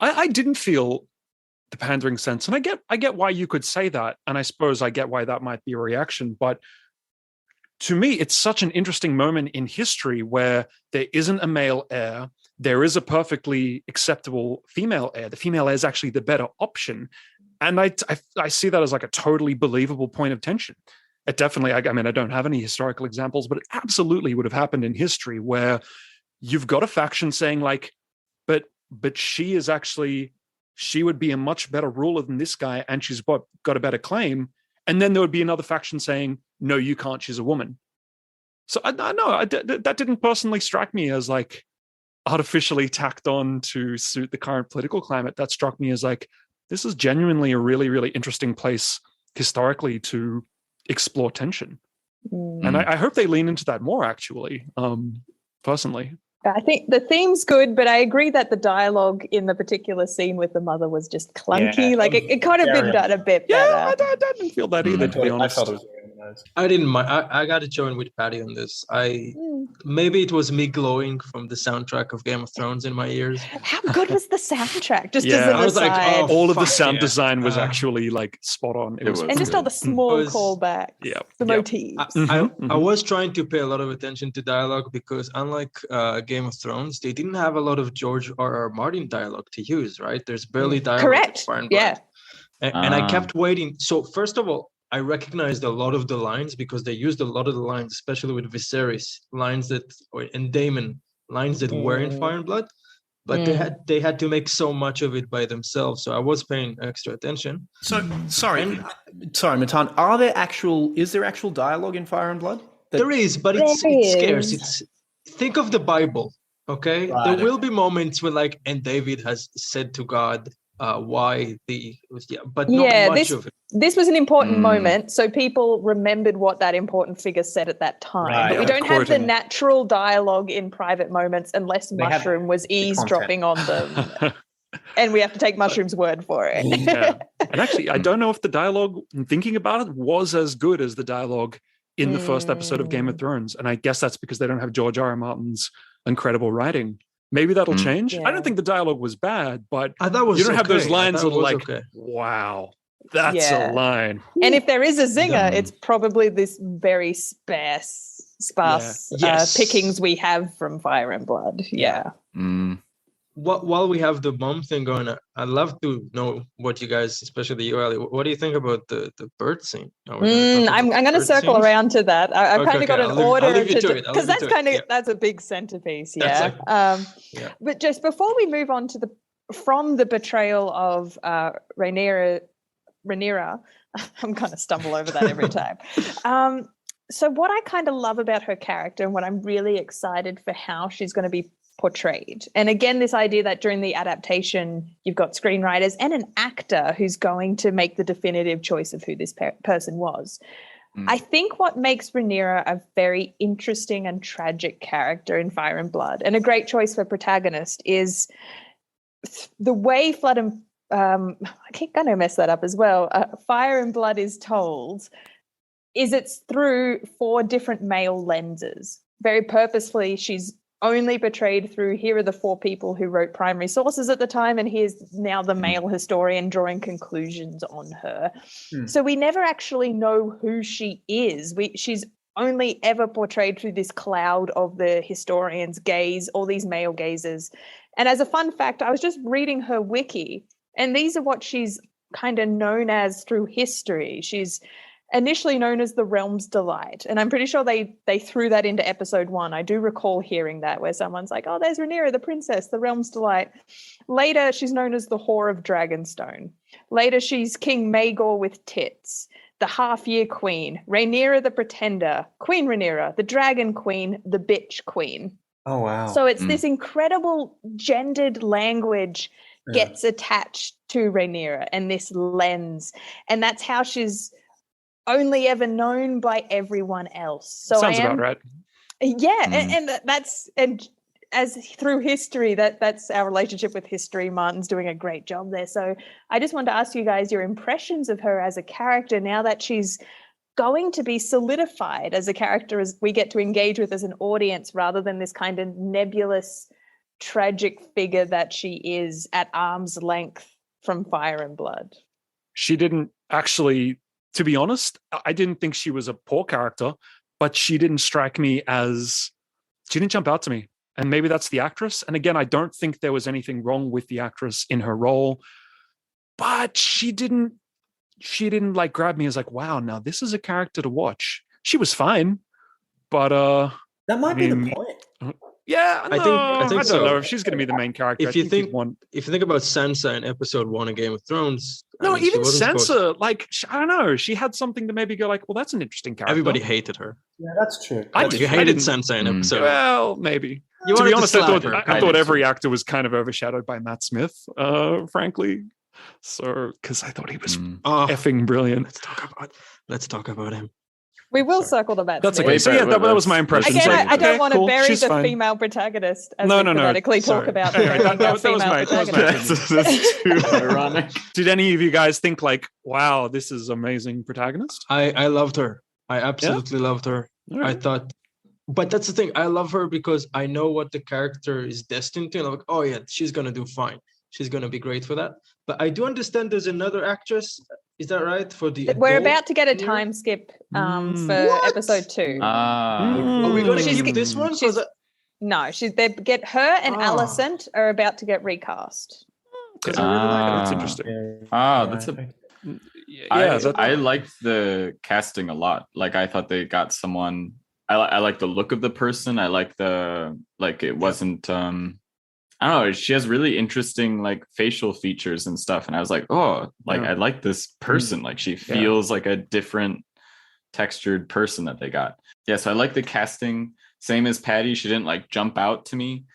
I didn't feel the pandering sense, and I get why you could say that, and I suppose I get why that might be a reaction. But to me, it's such an interesting moment in history where there isn't a male heir. There is a perfectly acceptable female heir. The female heir is actually the better option, and I see that as like a totally believable point of tension. It definitely, I mean, I don't have any historical examples, but it absolutely would have happened in history, where you've got a faction saying like, but she would be a much better ruler than this guy, and she's got a better claim. And then there would be another faction saying, no, you can't, she's a woman. So I know that didn't personally strike me as like artificially tacked on to suit the current political climate. That struck me as like, this is genuinely a really, really interesting place historically to explore tension. And I hope they lean into that more, actually, personally. I think the theme's good, but I agree that the dialogue in the particular scene with the mother was just clunky. Yeah, like it could have been done a bit better. Yeah, I didn't feel that either, to be honest. I felt it was very nice. I didn't mind. I got to join with Paddy on this. Maybe it was me glowing from the soundtrack of Game of Thrones in my ears. How good was the soundtrack? Just Yeah. as an I was like, aside. oh, All of the fuck sound yeah. design was actually like spot on. It was and just all the small It was- callbacks, Yeah. the Yeah. motifs. I was trying to pay a lot of attention to dialogue because unlike Game of Thrones, they didn't have a lot of George R.R. Martin dialogue to use, right? There's barely dialogue. Correct. in Fire and Blood. Yeah. And I kept waiting. So first of all, I recognized a lot of the lines because they used a lot of the lines, especially with Viserys, and Daemon, lines that were in Fire and Blood, but they had to make so much of it by themselves. So I was paying extra attention. So sorry, Matan. Is there actual dialogue in Fire and Blood? There is, but it's scarce. Think of the Bible, okay? Right, There will be moments where and David has said to God why but not much of it. This was an important moment, so people remembered what that important figure said at that time. Right, but we don't have the quoting. natural dialogue in private moments unless Mushroom was eavesdropping on them. And we have to take Mushroom's word for it. Yeah. And actually, I don't know if the dialogue, thinking about it, was as good as the dialogue in the first episode of Game of Thrones. And I guess that's because they don't have George R.R. Martin's incredible writing. Maybe that'll change. Yeah. I don't think the dialogue was bad, but I thought it was you don't have those okay. lines that are like, okay. wow, that's a line. And if there is a zinger, it's probably this very sparse pickings we have from Fire and Blood. Yeah. While we have the mom thing going, I'd love to know what you guys, especially you, Ali, what do you think about the bird scene? I'm going to circle around to that. I've kind of got an order because that's that's a big centerpiece. Yeah. But just before we move on to from the betrayal of Rhaenyra, I'm going to stumble over that every time. So what I kind of love about her character and what I'm really excited for how she's going to be portrayed. And again, this idea that during the adaptation, you've got screenwriters and an actor who's going to make the definitive choice of who this person was. I think what makes Rhaenyra a very interesting and tragic character in Fire and Blood, and a great choice for protagonist, is the way Flood and I keep going to mess that up as well. Fire and Blood is told it's through 4 different male lenses. Very purposefully, she's only portrayed through, here are the 4 people who wrote primary sources at the time, and here's now the male historian drawing conclusions on her. So we never actually know who she is. She's only ever portrayed through this cloud of the historian's gaze, all these male gazes. And as a fun fact, I was just reading her wiki, and these are what she's kind of known as through history. She's initially known as the Realm's Delight. And I'm pretty sure they threw that into episode 1. I do recall hearing that, where someone's like, oh, there's Rhaenyra, the princess, the Realm's Delight. Later, she's known as the Whore of Dragonstone. Later, she's King Maegor with tits, the Half-Year Queen, Rhaenyra the Pretender, Queen Rhaenyra, the Dragon Queen, the Bitch Queen. Oh, wow. So it's this incredible gendered language gets attached to Rhaenyra and this lens. And that's how she's only ever known by everyone else. So Sounds about right. Yeah, and that's as through history, that's our relationship with history. Martin's doing a great job there. So I just wanted to ask you guys your impressions of her as a character now that she's going to be solidified as a character as we get to engage with as an audience, rather than this kind of nebulous, tragic figure that she is at arm's length from Fire and Blood. She didn't actually, to be honest, I didn't think she was a poor character, but she didn't jump out to me. And maybe that's the actress. And again, I don't think there was anything wrong with the actress in her role, but she didn't like grab me as like, wow, now this is a character to watch. She was fine, but that might be the point. Yeah, I think I so. don't know if she's going to be the main character. If you think about Sansa in episode 1 of Game of Thrones, even Sansa, I don't know, she had something to maybe go like, well, that's an interesting character. Everybody hated her. Yeah, that's true. You hated Sansa in episode. Well, maybe. To be honest, I thought every actor was kind of overshadowed by Matt Smith, frankly. So, because I thought he was effing brilliant. Let's talk about him. We will Sorry. circle the back. That's to okay. this. So yeah, that was my impression. Again, It's like, I don't okay, want to cool, bury she's the fine. female protagonist as No, we no, no. phonetically talk Sorry. about Anyway, burying our that was female my protagonist. That's too ironic. Did any of you guys think like, wow, this is amazing protagonist? I loved her. I absolutely loved her. All right. I thought, but that's the thing. I love her because I know what the character is destined to. And I'm like, oh yeah, she's gonna do fine. She's gonna be great for that. But I do understand there's another actress. Is that right? For the We're adult about to get a here? time skip for What? episode 2. Are we gonna She's- keep this one? she's- No, they get her and Ah. Alicent are about to get recast. Because I really like it. That's interesting. That's a. Yeah, I liked the casting a lot. Like I thought they got someone. I like the look of the person. I like it wasn't. I don't know. She has really interesting like facial features and stuff, and I was like, oh, like I like this person. Like she feels like a different textured person that they got. Yeah, so I like the casting. Same as Paddy, she didn't like jump out to me.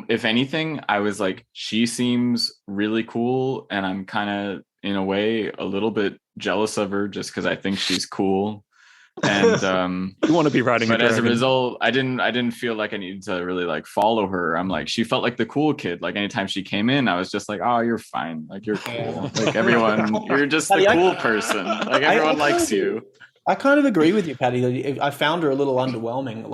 If anything, I was like, she seems really cool, and I'm kind of in a way a little bit jealous of her just because I think she's cool. And you want to be riding but a as a dragon. result, I didn't feel like I needed to really like follow her. I'm like, she felt like the cool kid. Like anytime she came in, I was just like, oh, you're fine, like you're cool, like everyone, you're just the cool person, like everyone likes you. I kind of agree with you, Paddy. I found her a little underwhelming.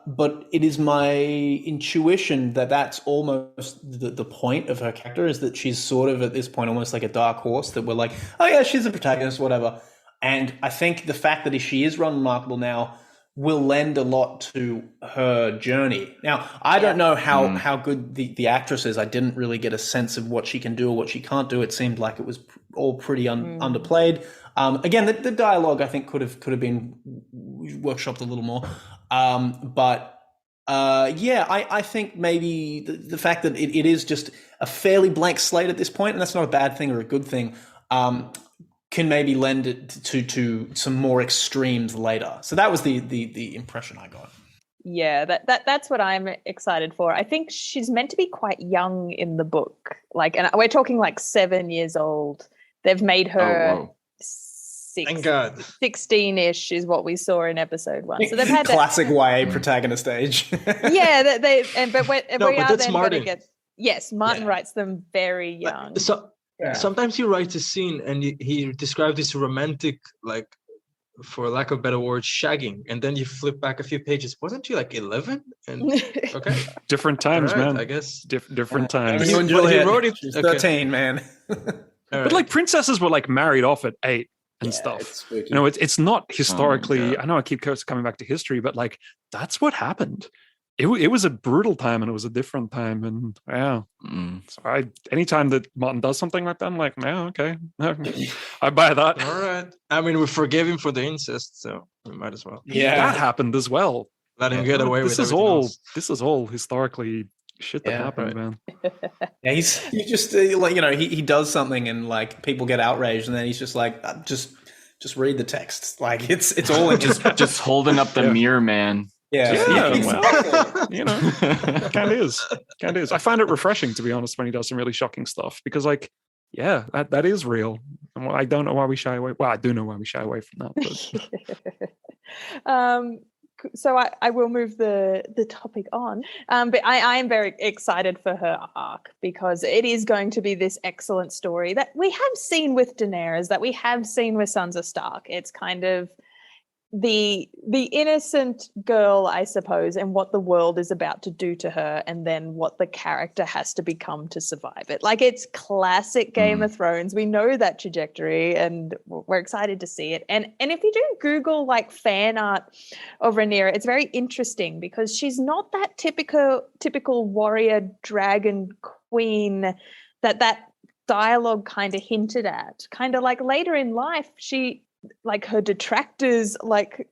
But it is my intuition that that's almost the point of her character, is that she's sort of at this point almost like a dark horse that we're like, oh yeah, she's a protagonist, whatever. And I think the fact that if she is unremarkable now will lend a lot to her journey. Now, I don't know how good the actress is. I didn't really get a sense of what she can do or what she can't do. It seemed like it was all pretty underplayed. Again, the dialogue I think could have been workshopped a little more. I think maybe the fact that it is just a fairly blank slate at this point, and that's not a bad thing or a good thing, can maybe lend it to some more extremes later. So that was the impression I got. Yeah, that's what I'm excited for. I think she's meant to be quite young in the book. Like, and we're talking like 7 years old. They've made her 16-ish is what we saw in episode 1. So they've had classic YA protagonist age. Yeah, but that's Martin. Yes, Martin writes them very young. Sometimes he writes a scene and he describes this romantic, like, for lack of better words, shagging, and then you flip back a few pages. Wasn't she like 11? And okay, different times, right, man. I guess different times. He wrote it. She's 13, man. But like princesses were like married off at 8 and stuff. You know, it's not historically. I know I keep coming back to history, but like that's what happened. It was a brutal time and it was a different time, and so anytime that Matan does something like that, I'm like, okay, I buy that. All right. I mean, we forgave him for the incest, so we might as well. Yeah, that happened as well. Let him get away with everything else. This is all historically shit that happened, man. Yeah, he just like, you know, he does something and like people get outraged, and then he's just like, just read the text. Like it's all just holding up the mirror, man. Yeah, well, you know, kind of is. I find it refreshing, to be honest, when he does some really shocking stuff, because, like, that is real. And I don't know why we shy away. Well, I do know why we shy away from that. But. So I will move the topic on, but I am very excited for her arc, because it is going to be this excellent story that we have seen with Daenerys, that we have seen with Sansa Stark. It's kind of the innocent girl, I suppose, and what the world is about to do to her, and then what the character has to become to survive it. Like, it's classic Game of Thrones. We know that trajectory, and we're excited to see it. And if you do Google like fan art of Rhaenyra, it's very interesting, because she's not that typical warrior dragon queen that dialogue kind of hinted at. Kind of like later in life, she, like, her detractors like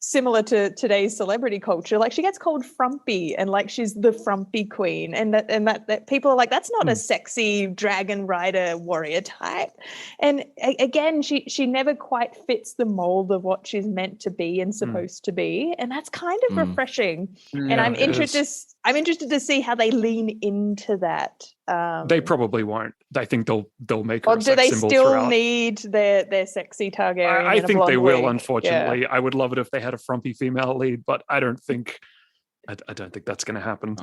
similar to today's celebrity culture. Like, she gets called frumpy, and like she's the frumpy queen, and that people are like, that's not a sexy dragon rider warrior type. And again, she never quite fits the mold of what she's meant to be and supposed to be, and that's kind of refreshing. And I'm interested to see how they lean into that. They probably won't. I think they'll make. Or do they still need their sexy Targaryen? I think they will. wig? Unfortunately, I would love it if they had a frumpy female lead, but I don't think that's going to happen.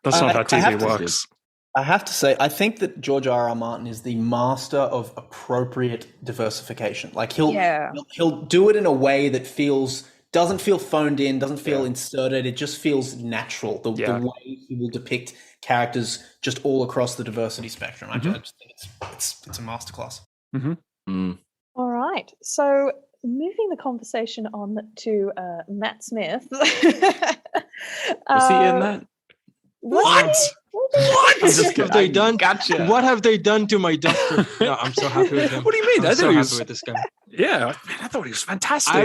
That's not how TV works. I have to say, I think that George R.R. Martin is the master of appropriate diversification. Like he'll do it in a way that doesn't feel phoned in, doesn't feel inserted. It just feels natural. The way he will depict characters just all across the diversity spectrum. I just think it's a masterclass. All right. So moving the conversation on to Matt Smith. Was he in that? What? What have they done? Gotcha. What have they done to my doctor? No, I'm so happy with him. What do you mean? I'm so happy with this guy. Yeah, man, I thought he was fantastic.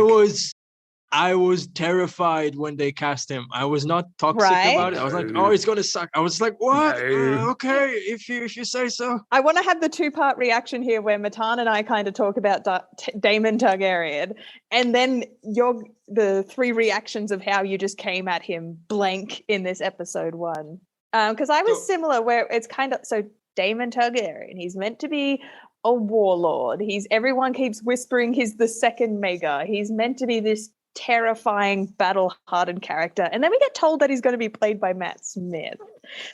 I was terrified when they cast him. I was not toxic about it. I was like, oh, it's gonna suck. I was like, what? Okay, if you say so. I want to have the two-part reaction here where Matan and I kind of talk about Daemon Targaryen, and then the three reactions of how you just came at him blank in this episode 1. Because I was similar, where it's kind of, so Daemon Targaryen, he's meant to be a warlord. Everyone keeps whispering he's the second Maegor. He's meant to be this terrifying, battle-hardened character, and then we get told that he's going to be played by Matt Smith.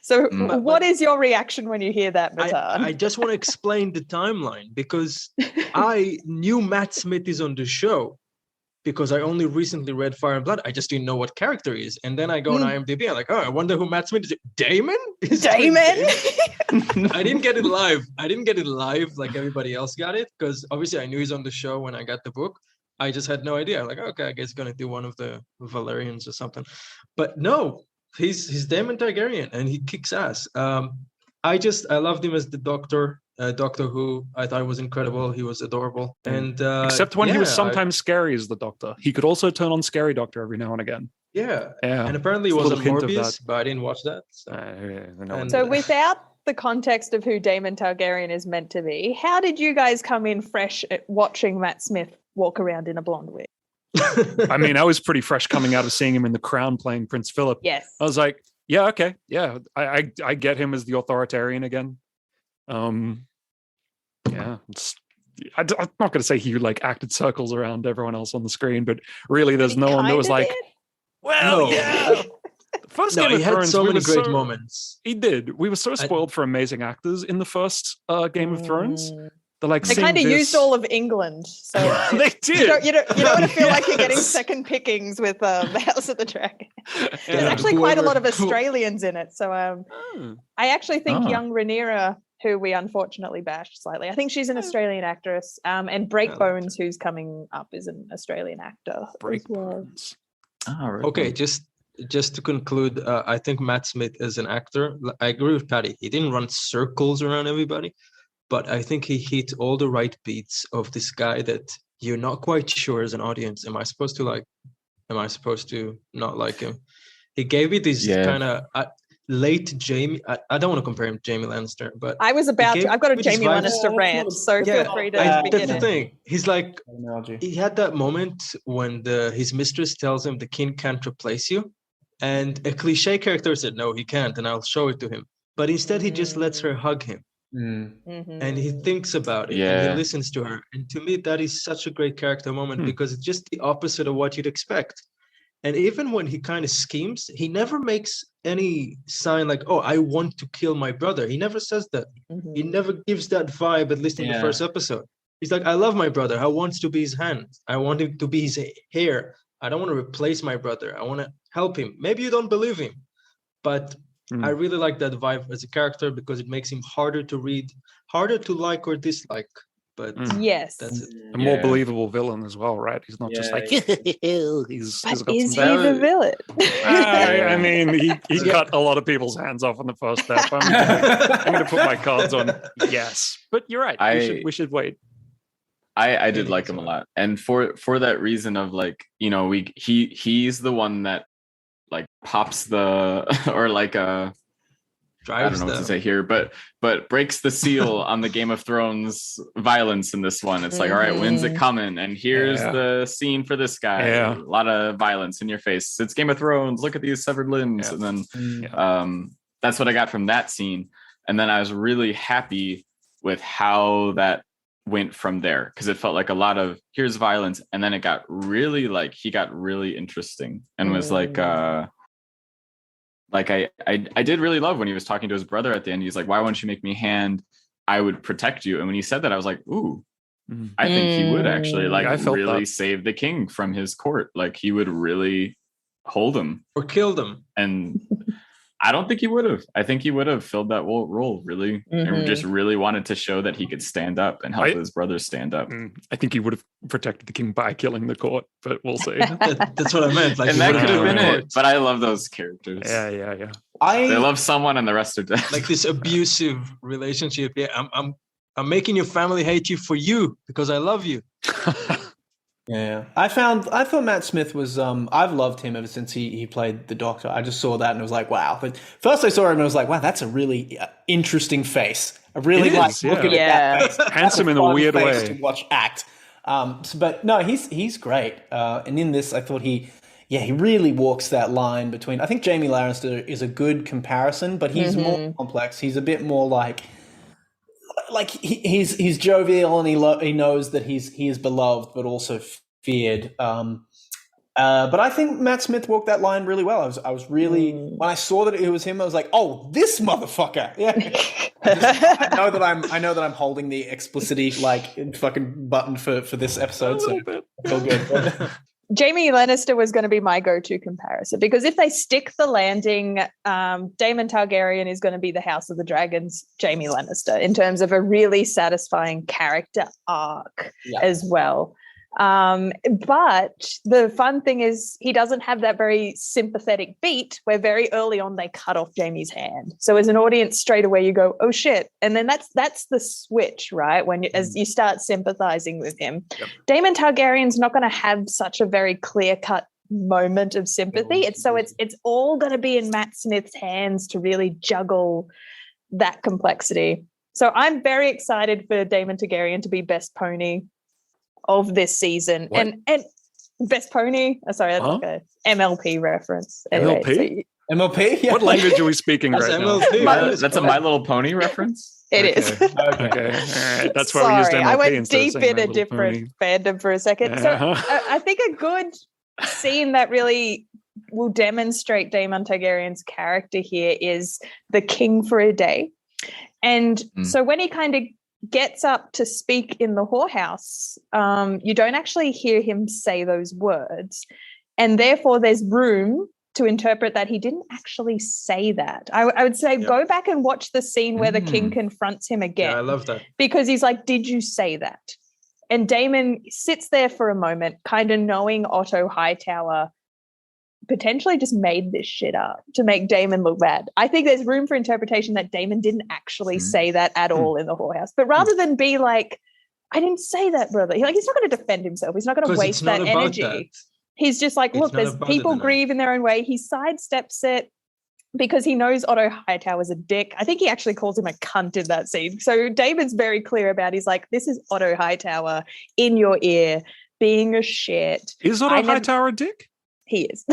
So what is your reaction when you hear that, Matan? I just want to explain the timeline, because I knew Matt Smith is on the show because I only recently read Fire and Blood. I just didn't know what character he is, and then I go on IMDb. I'm like, oh, I wonder who Matt Smith is. Daemon? Daemon? I didn't get it live. Like everybody else got it, because obviously I knew he's on the show when I got the book. I just had no idea. Like, okay, I guess he's gonna do one of the Valerians or something. But no, he's Daemon Targaryen, and he kicks ass. I loved him as the Doctor Who. I thought was incredible. He was adorable, and except when he was sometimes scary as the Doctor. He could also turn on Scary Doctor every now and again. Yeah. And apparently he was on Morbius, but I didn't watch that. So without the context of who Daemon Targaryen is meant to be, how did you guys come in fresh at watching Matt Smith walk around in a blonde wig? I mean, I was pretty fresh coming out of seeing him in The Crown playing Prince Philip. Yes. I was like, yeah, okay. Yeah, I get him as the authoritarian again. I'm not going to say he like acted circles around everyone else on the screen, but really there's no one that was like, well, yeah. First Game of Thrones, had so many great moments. He did. We were so spoiled for amazing actors in the first Game of Thrones. They kind of used all of England, so they did. You don't want to feel like you're getting second pickings with the House of the Dragon. There's actually quite a lot of Australians in it. So I actually think young Rhaenyra, who we unfortunately bashed slightly, I think she's an Australian actress. And Breakbones, who's coming up, is an Australian actor. Breakbones. Okay, just to conclude, I think Matt Smith is an actor. I agree with Paddy. He didn't run circles around everybody, but I think he hit all the right beats of this guy that you're not quite sure as an audience. Am I supposed to like? Am I supposed to not like him? He gave me this kind of late Jamie. I don't want to compare him to Jamie Lannister, but I've got a Jamie Lannister rant, so feel free to begin. That's the thing. He's like, he had that moment when his mistress tells him the king can't replace you, and a cliche character said, no, he can't, and I'll show it to him. But instead, he just lets her hug him. And he thinks about it and he listens to her, and to me that is such a great character moment because it's just the opposite of what you'd expect. And even when he kind of schemes, he never makes any sign like, oh, I want to kill my brother. He never says that. He never gives that vibe, at least in the first episode. He's like, I love my brother. I want to be his hand. I want him to be his hair. I don't want to replace my brother. I want to help him. Maybe you don't believe him, but I really like that vibe as a character because it makes him harder to read, harder to like or dislike. But yes, that's it. A more believable villain as well, right? He's not just like he's got is he the villain? I mean, he cut a lot of people's hands off on the first step. I'm going to put my cards on yes, but you're right. We should wait. I did like him a lot, and for that reason of like, you know, he's the one that like pops the or like I don't know what to say here, but breaks the seal on the Game of Thrones violence in this one. It's like, all right, when's it coming? And here's the scene for this guy. A lot of violence in your face. It's Game of Thrones. Look at these severed limbs. And then that's what I got from that scene. And then I was really happy with how that went from there, because it felt like a lot of here's violence, and then it got really like he got really interesting and was like I did really love when he was talking to his brother at the end. He's like, why won't you make me hand? I would protect you. And when he said that, I was like, ooh, I think he would actually like really save the king from his court. Like he would really hold him or killed him. And I don't think he would have. I think he would have filled that role really, and just really wanted to show that he could stand up and help his brothers stand up. I think he would have protected the king by killing the court, but we'll see. That's what I meant. Like, and that could have been it. But I love those characters. Yeah. They love someone and the rest are dead. Like this abusive relationship. Yeah, I'm making your family hate you for you because I love you. Yeah, I thought Matt Smith was. I've loved him ever since he played the Doctor. I just saw that and it was like, wow. But first I saw him and I was like, wow, that's a really interesting face. I really like looking at that face. Handsome in a weird way to watch act. But no, he's great. And in this, I thought he really walks that line between. I think Jamie Lannister is a good comparison, but he's more complex. He's a bit more like he's jovial and he knows that he is beloved but also feared. But I think Matt Smith walked that line really well. I was really when I saw that it was him, I was like, oh, this motherfucker. Yeah. I know that I'm holding the explicitity like fucking button for this episode. So I feel good. Jamie Lannister was going to be my go-to comparison because if they stick the landing, Daemon Targaryen is going to be the House of the Dragons, Jamie Lannister, in terms of a really satisfying character arc as well. But the fun thing is he doesn't have that very sympathetic beat where very early on they cut off Jamie's hand. So as an audience, straight away you go, oh shit. And then that's the switch, right? When as you start sympathizing with him. Yep. Daemon Targaryen's not going to have such a very clear-cut moment of sympathy. It's all going to be in Matt Smith's hands to really juggle that complexity. So I'm very excited for Daemon Targaryen to be best pony of this season. And best pony. Sorry, that's like a MLP reference. Anyway, MLP? MLP? Yeah. What language are we speaking right MLP. now? That's a My Little Pony reference? It is. Okay. All right. That's why we used MLP. I went deep in a My different fandom for a second. So I think a good scene that really will demonstrate Daemon Targaryen's character here is the king for a day. And so when he kind of gets up to speak in the whorehouse, you don't actually hear him say those words. And therefore there's room to interpret that he didn't actually say that. I would say go back and watch the scene where the king confronts him again. Yeah, I love that. Because he's like, did you say that? And Daemon sits there for a moment, kind of knowing Otto Hightower potentially just made this shit up to make Daemon look bad. I think there's room for interpretation that Daemon didn't actually say that at all in the whorehouse. But rather than be like, I didn't say that, brother. He's not going to defend himself. He's not going to waste that energy. He's just like, look, there's people grieve in their own way. He sidesteps it because he knows Otto Hightower's a dick. I think he actually calls him a cunt in that scene. So Damon's very clear about, he's like, this is Otto Hightower in your ear being a shit. Is Otto Hightower a dick? He is,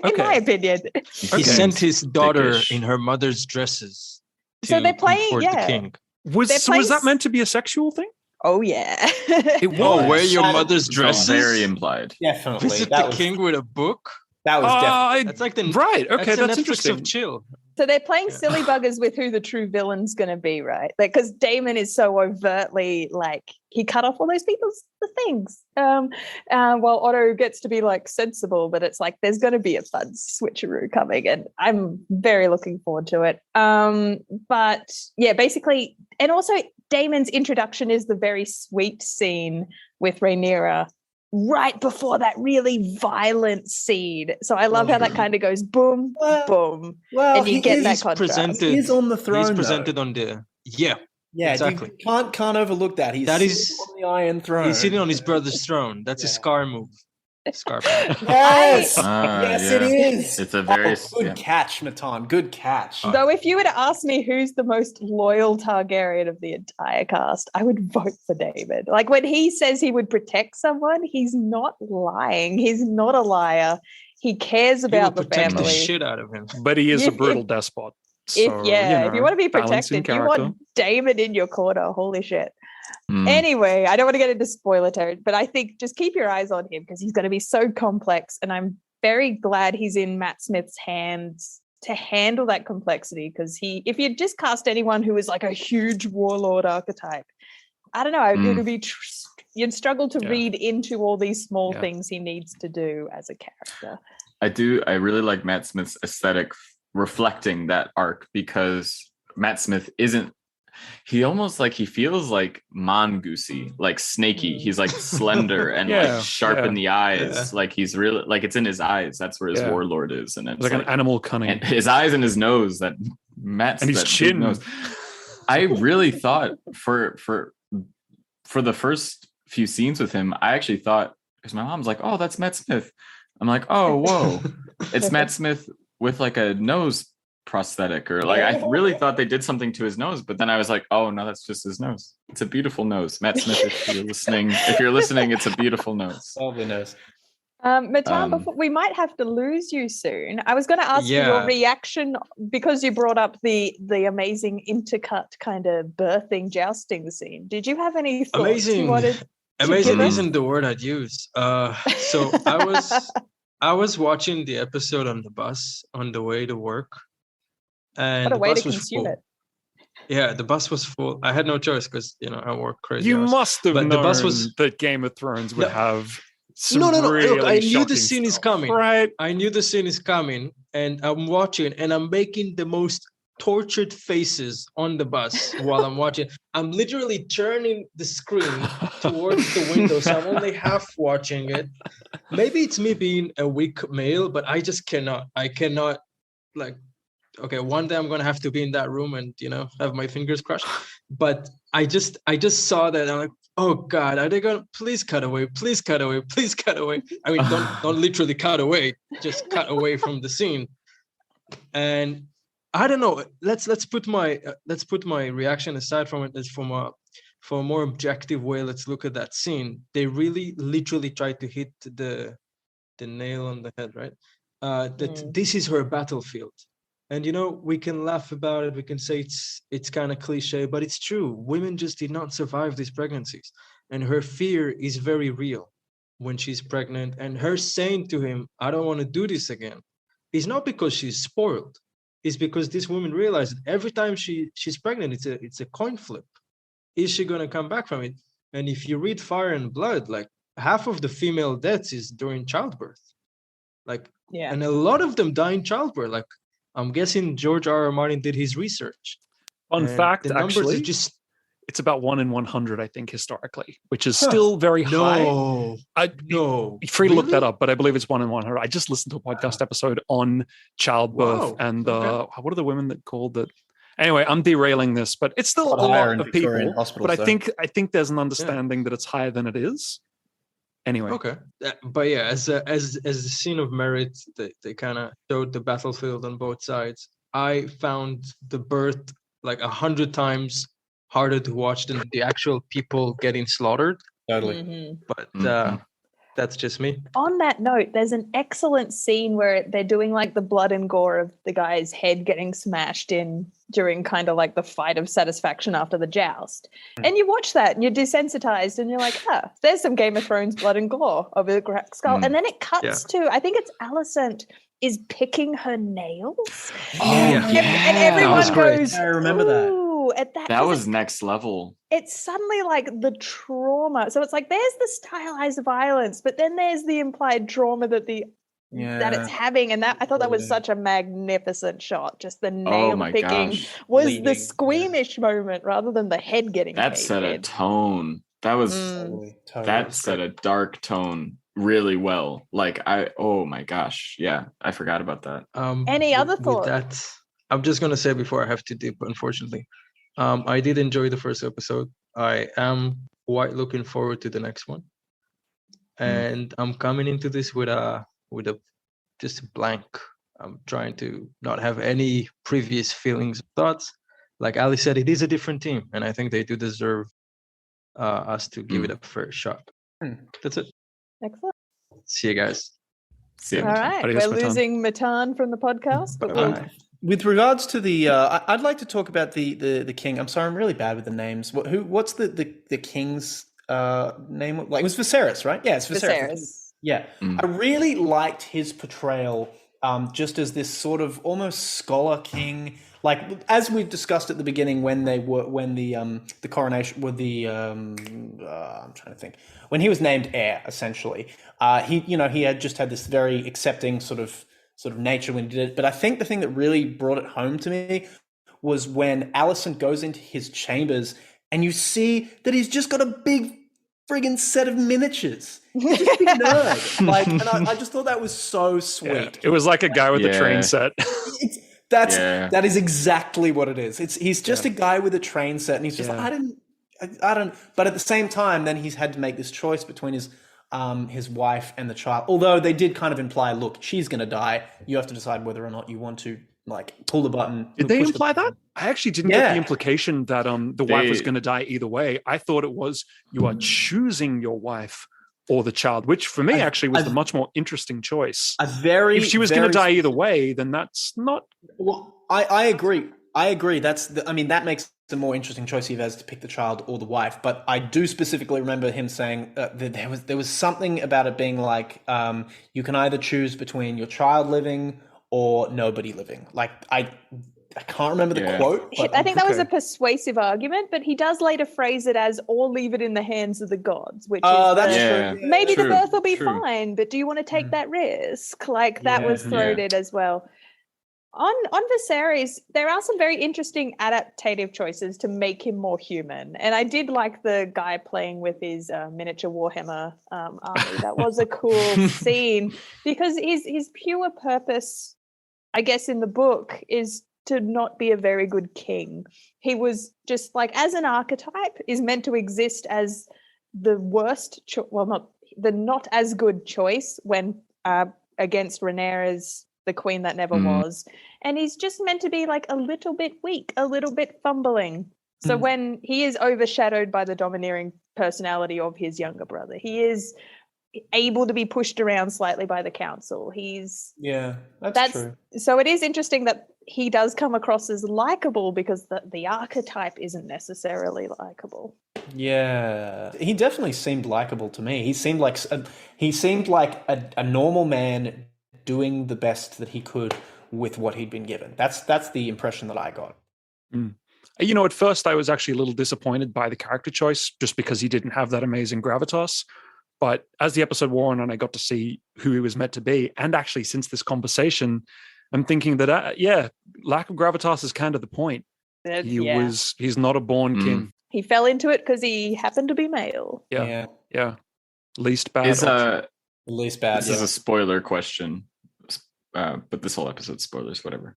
in my opinion. He sent his daughter in her mother's dresses. So they're playing, the king. Was that meant to be a sexual thing? Oh, yeah. It was. Oh, wear your mother's dresses? Very implied. Definitely. Visit the king with a book? That was definitely. That's like the right. Okay, that's Netflix interesting. Of chill. So they're playing silly buggers with who the true villain's going to be, right? Like, because Daemon is so overtly like he cut off all those people's things, while Otto gets to be like sensible. But it's like there's going to be a fun switcheroo coming, and I'm very looking forward to it. But yeah, basically, and also Daemon's introduction is the very sweet scene with Rhaenyra right before that really violent scene. So I love how that kind of goes boom, boom, and you get that contrast. He's on the throne. He's presented on the Yeah, exactly. You can't overlook that. He's sitting on the Iron Throne. He's sitting on his brother's throne. That's a Scar move. Scar power. Yes, yes, it is. It's a very good catch, Matan. Good catch. Though, if you were to ask me who's the most loyal Targaryen of the entire cast, I would vote for David. Like when he says he would protect someone, he's not lying. He's not a He cares about the protect family. the shit out of him. But he is a brutal despot. So, if you want to be balancing protected, you want character. David in your corner. Holy shit. Anyway, I don't want to get into spoiler territory, but I think just keep your eyes on him because he's going to be so complex. And I'm very glad he's in Matt Smith's hands to handle that complexity. Because if you just cast anyone who is like a huge warlord archetype, I don't know, it would be you'd struggle to read into all these small things he needs to do as a character. I really like Matt Smith's aesthetic reflecting that arc, because Matt Smith he almost like, he feels like mongoosey, like snaky. He's like slender and like sharp in the eyes. Like he's really like, it's in his eyes. That's where his warlord is. And it's like an animal cunning. And his eyes and his nose, that Matt's and his chin. Nose. I really thought for the first few scenes with him, I actually thought, because my mom's like, oh, that's Matt Smith. I'm like, oh, whoa. It's Matt Smith with like a nose prosthetic, or like I really thought they did something to his nose, but then I was like, oh no, that's just his nose. It's a beautiful nose. Matt Smith, if you're listening, it's a beautiful nose. Lovely nose. Matan, before, we might have to lose you soon. I was going to ask you your reaction, because you brought up the amazing intercut kind of birthing jousting scene. Did you have any thoughts? Amazing isn't the word I'd use. So I was watching the episode on the bus on the way to work. And what a way the bus to was consume full. it. Yeah, the bus was full. I had no choice because I work crazy. You hours. must have known the bus was... that Game of Thrones would have some No. really Look, I knew the scene stuff. is coming. Right. I knew the scene is coming, and I'm watching, and I'm making the most tortured faces on the bus while I'm watching. I'm literally turning the screen towards the window, so I'm only half watching it. Maybe it's me being a weak male, but I just cannot. I cannot, like, okay, one day I'm gonna have to be in that room and have my fingers crushed. But I just saw that, and I'm like, oh God, are they gonna please cut away? Please cut away, please cut away. I mean, don't literally cut away, just cut away from the scene. And I don't know. Let's put my reaction aside from it. As for a more objective way, let's look at that scene. They really literally tried to hit the nail on the head, right? That this is her battlefield. And we can laugh about it. We can say it's kind of cliche, but it's true. Women just did not survive these pregnancies, and her fear is very real when she's pregnant. And her saying to him, "I don't want to do this again," is not because she's spoiled. It's because this woman realized that every time she's pregnant, it's a coin flip. Is she gonna come back from it? And if you read Fire and Blood, like half of the female deaths is during childbirth, and a lot of them die in childbirth. Like, I'm guessing George R.R. Martin did his research. Fun fact, actually, it's about 1 in 100, I think, historically, which is still very high. No. Free to look that up, but I believe it's 1 in 100. I just listened to a podcast episode on childbirth and what are the women that called it? Anyway, I'm derailing this, but it's still a lot of people. But I think there's an understanding that it's higher than it is. Anyway, okay, but yeah, as a scene of merit, they kind of showed the battlefield on both sides. I found the birth like 100 times harder to watch than the actual people getting slaughtered. Totally, but that's just me. On that note, there's an excellent scene where they're doing like the blood and gore of the guy's head getting smashed in during kind of like the fight of satisfaction after the joust. And you watch that and you're desensitized and you're like, there's some Game of Thrones blood and gore of a cracked skull. And then it cuts to, I think it's Alicent is picking her nails. And everyone goes, I remember that. That was next level. It's suddenly like the trauma. So it's like there's the stylized violence, but then there's the implied trauma that that it's having. And that I thought that was such a magnificent shot. Just the nail picking was the squeamish moment rather than the head getting that set a tone. That was that set a dark tone really well. Like oh my gosh. Yeah, I forgot about that. Any other thoughts? I'm just gonna say before I have to dip, unfortunately. I did enjoy the first episode. I am quite looking forward to the next one, and I'm coming into this with a just a blank. I'm trying to not have any previous feelings, thoughts. Like Ali said, it is a different team, and I think they do deserve us to give it a fair shot. That's it. Excellent. See you guys. See you. All right, Adios, we're Matan. losing Matan from the podcast, but we'll With regards to the, I'd like to talk about the king. I'm sorry, I'm really bad with the names. What's the king's name? Like, it was Viserys, right? Yeah, it's Viserys. Viserys. Yeah, I really liked his portrayal, just as this sort of almost scholar king. Like, as we've discussed at the beginning, when the coronation with the I'm trying to think, when he was named heir, essentially, he had just had this very accepting sort of nature when he did it. But I think the thing that really brought it home to me was when Alicent goes into his chambers and you see that he's just got a big friggin' set of miniatures. He's just a big nerd. And I just thought that was so sweet. Yeah, it was like a guy with a train set. That is exactly what it is. He's just a guy with a train set, and he's just like, I don't. But at the same time, then he's had to make this choice between his wife and the child. Although they did kind of imply, look, she's going to die. You have to decide whether or not you want to pull the button. Did they imply that? I actually didn't get the implication that the wife was going to die either way. I thought it was you are choosing your wife or the child, which for me actually was the much more interesting choice. If she was going to die either way, then that's not. Well, I agree. That makes the more interesting choice he has to pick the child or the wife. But I do specifically remember him saying that there was something about it being like you can either choose between your child living or nobody living. Like I can't remember the quote. But I think that was a persuasive argument, but he does later phrase it as "or leave it in the hands of the gods," which is maybe the birth will be fine, but do you want to take that risk? Like that was thrown in as well. On Viserys, there are some very interesting adaptative choices to make him more human. And I did like the guy playing with his miniature Warhammer army. That was a cool scene because his pure purpose, I guess, in the book is to not be a very good king. He was just like, as an archetype, is meant to exist as the worst, not as good choice when against Rhaenyra's the queen that never was. And he's just meant to be like a little bit weak, a little bit fumbling. So when he is overshadowed by the domineering personality of his younger brother, he is able to be pushed around slightly by the council. That's true. So it is interesting that he does come across as likable because the archetype isn't necessarily likable. Yeah, he definitely seemed likable to me. He seemed like a normal man doing the best that he could with what he'd been given. That's the impression that I got. At first I was actually a little disappointed by the character choice just because he didn't have that amazing gravitas. But as the episode wore on and I got to see who he was meant to be, and actually since this conversation, I'm thinking that, lack of gravitas is kind of the point. He's not a born king. He fell into it because he happened to be male. Yeah. Least bad. Least bad. This is a spoiler question. But this whole episode, spoilers, whatever.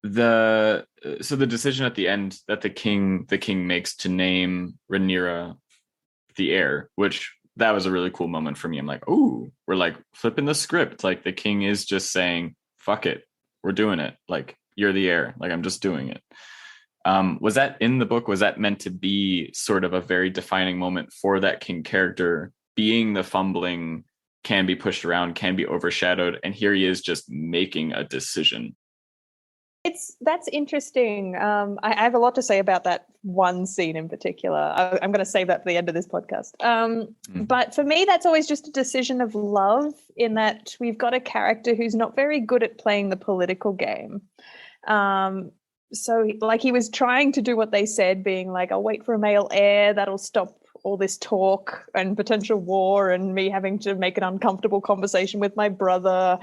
So the decision at the end that the king makes to name Rhaenyra the heir, which that was a really cool moment for me. I'm like, ooh, we're like flipping the script. Like the king is just saying, fuck it, we're doing it. Like you're the heir. Like I'm just doing it. Was that in the book? Was that meant to be sort of a very defining moment for that king character, being the fumbling, can be pushed around, can be overshadowed, and here he is just making a decision? That's interesting. I have a lot to say about that one scene in particular. I'm going to save that for the end of this podcast. But for me, that's always just a decision of love, in that we've got a character who's not very good at playing the political game. So like he was trying to do what they said, being like, I'll wait for a male heir, that'll stop all this talk and potential war and me having to make an uncomfortable conversation with my brother.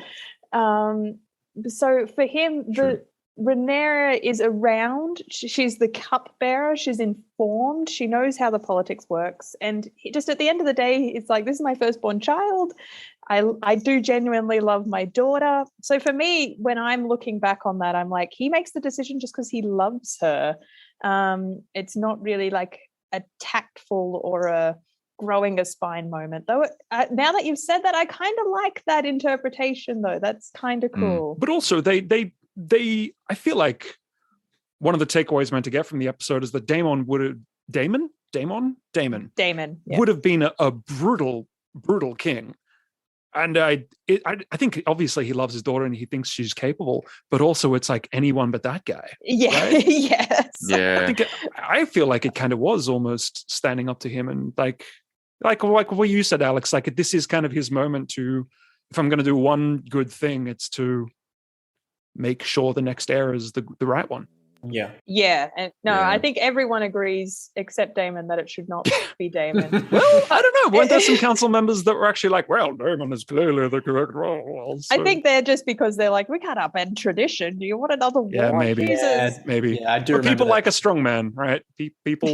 So for him, Rhaenyra is around. She's the cupbearer. She's informed. She knows how the politics works. And just at the end of the day, it's like, this is my firstborn child. I do genuinely love my daughter. So for me, when I'm looking back on that, I'm like, he makes the decision just because he loves her. It's not really like a tactful or a growing a spine moment. Though now that you've said that, I kind of like that interpretation, though. That's kind of cool. But also, they I feel like one of the takeaways meant to get from the episode is that Damon would have been a brutal king. And I think obviously he loves his daughter and he thinks she's capable, but also it's like anyone but that guy. Yeah, right? Yes. Yeah. I feel like it kind of was almost standing up to him, and like what you said, Alex, like this is kind of his moment to, if I'm going to do one good thing, it's to make sure the next heir is the right one. Yeah. And I think everyone agrees except Damon that it should not be Damon. Well, I don't know. Weren't there some council members that were actually like, well, Damon is clearly the correct role? So. I think they're just because they're like, we can't upend tradition. Do you want another war? Yeah, maybe. Jesus. Maybe. Yeah, I do. But people like a strong man, right?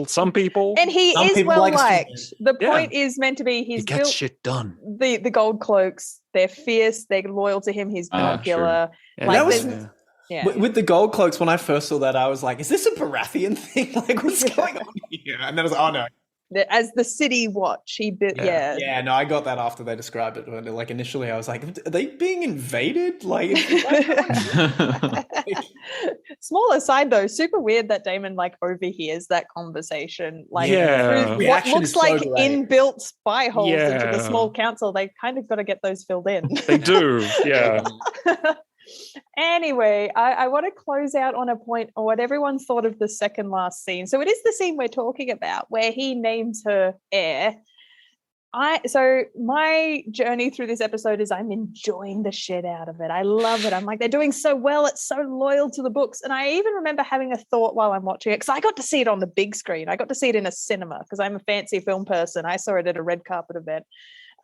Some people. And he Some is people well like a strong liked. The point is meant to be he he's gets built shit done. the gold cloaks. They're fierce. They're loyal to him. He's popular. Yeah, Like that was- there's- yeah. With the gold cloaks, when I first saw that, I was like, is this a Baratheon thing? Like, what's going on here? And then I was like, oh no. As the city watch, he built. Yeah. Yeah, no, I got that after they described it. But like initially, I was like, are they being invaded? Like, Small aside though, super weird that Damon like overhears that conversation. Like Yeah. through what Reaction looks is so like great. inbuilt spy holes into the Yeah. small council. They kind of got to get those filled in. They do, yeah. Anyway, I want to close out on a point on what everyone thought of the second last scene. So it is the scene we're talking about where he names her heir. So my journey through this episode is I'm enjoying the shit out of it. I love it. I'm like, they're doing so well. It's so loyal to the books. And I even remember having a thought while I'm watching it, because I got to see it on the big screen. I got to see it in a cinema because I'm a fancy film person. I saw it at a red carpet event.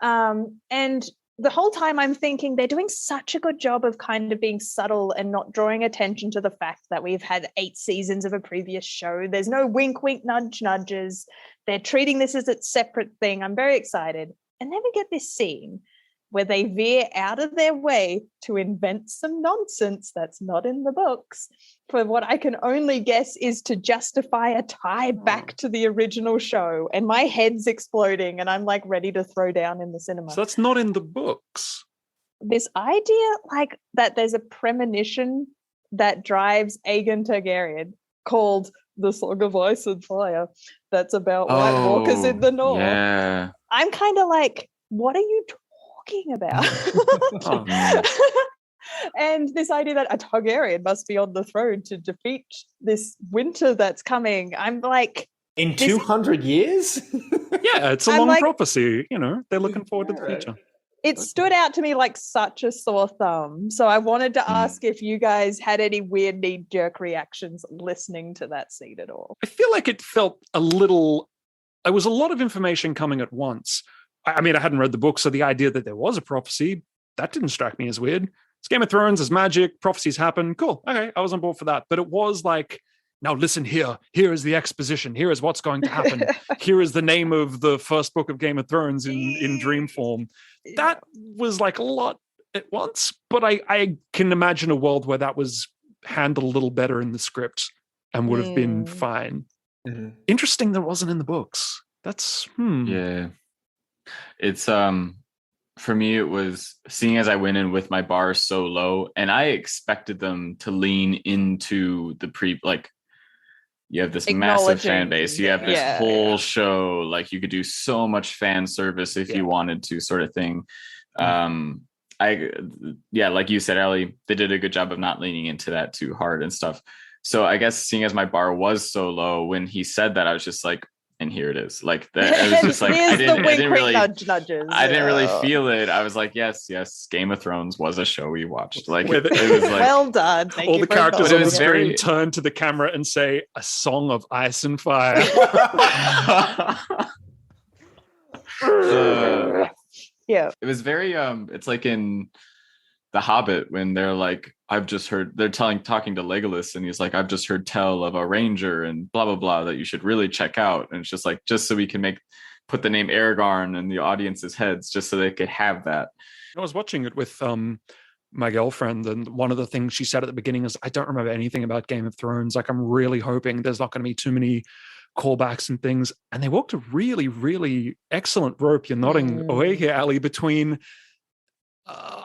And the whole time I'm thinking they're doing such a good job of kind of being subtle and not drawing attention to the fact that we've had 8 seasons of a previous show. There's no wink, wink, nudge, nudges. They're treating this as its separate thing. I'm very excited. And then we get this scene where they veer out of their way to invent some nonsense that's not in the books for what I can only guess is to justify a tie back to the original show. And my head's exploding and I'm like ready to throw down in the cinema. So that's not in the books. This idea like that there's a premonition that drives Aegon Targaryen called the Song of Ice and Fire that's about White Walkers in the North. Yeah. I'm kind of like, what are you talking about? And this idea that a Targaryen must be on the throne to defeat this winter that's coming. I'm like, in 200 years? Yeah, it's a I'm long like- prophecy. You know, they're looking forward to the future. it stood out to me like such a sore thumb. So I wanted to ask if you guys had any weird knee-jerk reactions listening to that scene at all. I feel like it felt a little. There was a lot of information coming at once. I mean, I hadn't read the book, so the idea that there was a prophecy, that didn't strike me as weird. It's Game of Thrones, there's magic, prophecies happen. Cool. Okay, I was on board for that. But it was like, now listen here. Here is the exposition. Here is what's going to happen. Here is the name of the first book of Game of Thrones in dream form. That was like a lot at once, but I can imagine a world where that was handled a little better in the script and would have been fine. Mm-hmm. Interesting that wasn't in the books. That's Yeah. It's for me it was seeing as I went in with my bar so low, and I expected them to lean into the you have this massive fan base, you have this whole show, like you could do so much fan service if you wanted to, sort of thing. Like you said, Ellie, they did a good job of not leaning into that too hard and stuff. So I guess seeing as my bar was so low, when he said that, I was just like, and here it is. Like that, it was just like I didn't really feel it. I was like, yes, Game of Thrones was a show we watched. Like it was like well done. Thank all you the characters for on the screen very- turn to the camera and say, "A song of ice and fire." Yeah. It was very it's like in The Hobbit when they're like, they're talking to Legolas and he's like, I've just heard tell of a ranger and blah blah blah that you should really check out. And it's just like, just so we can put the name Aragorn in the audience's heads, just so they could have that. I was watching it with my girlfriend, and one of the things she said at the beginning is, I don't remember anything about Game of Thrones. Like, I'm really hoping there's not going to be too many callbacks and things. And they walked a really, really excellent rope. You're nodding away here, Ali, between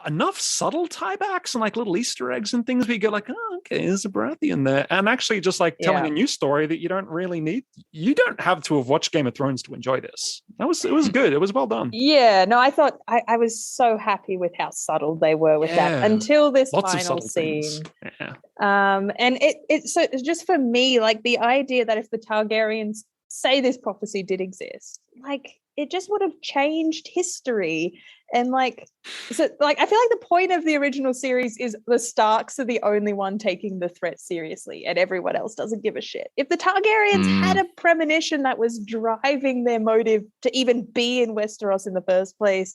enough subtle tiebacks and like little Easter eggs and things where you go like, oh, okay, there's a Baratheon there. And actually just like telling a new story that you don't really need. You don't have to have watched Game of Thrones to enjoy this. It was good. It was well done. Yeah, no, I thought I was so happy with how subtle they were with that until this final scene. Yeah. And it's just for me, like the idea that if the Targaryens say this prophecy did exist, like it just would have changed history. And like, so like, I feel like the point of the original series is the Starks are the only one taking the threat seriously and everyone else doesn't give a shit. If the Targaryens had a premonition that was driving their motive to even be in Westeros in the first place,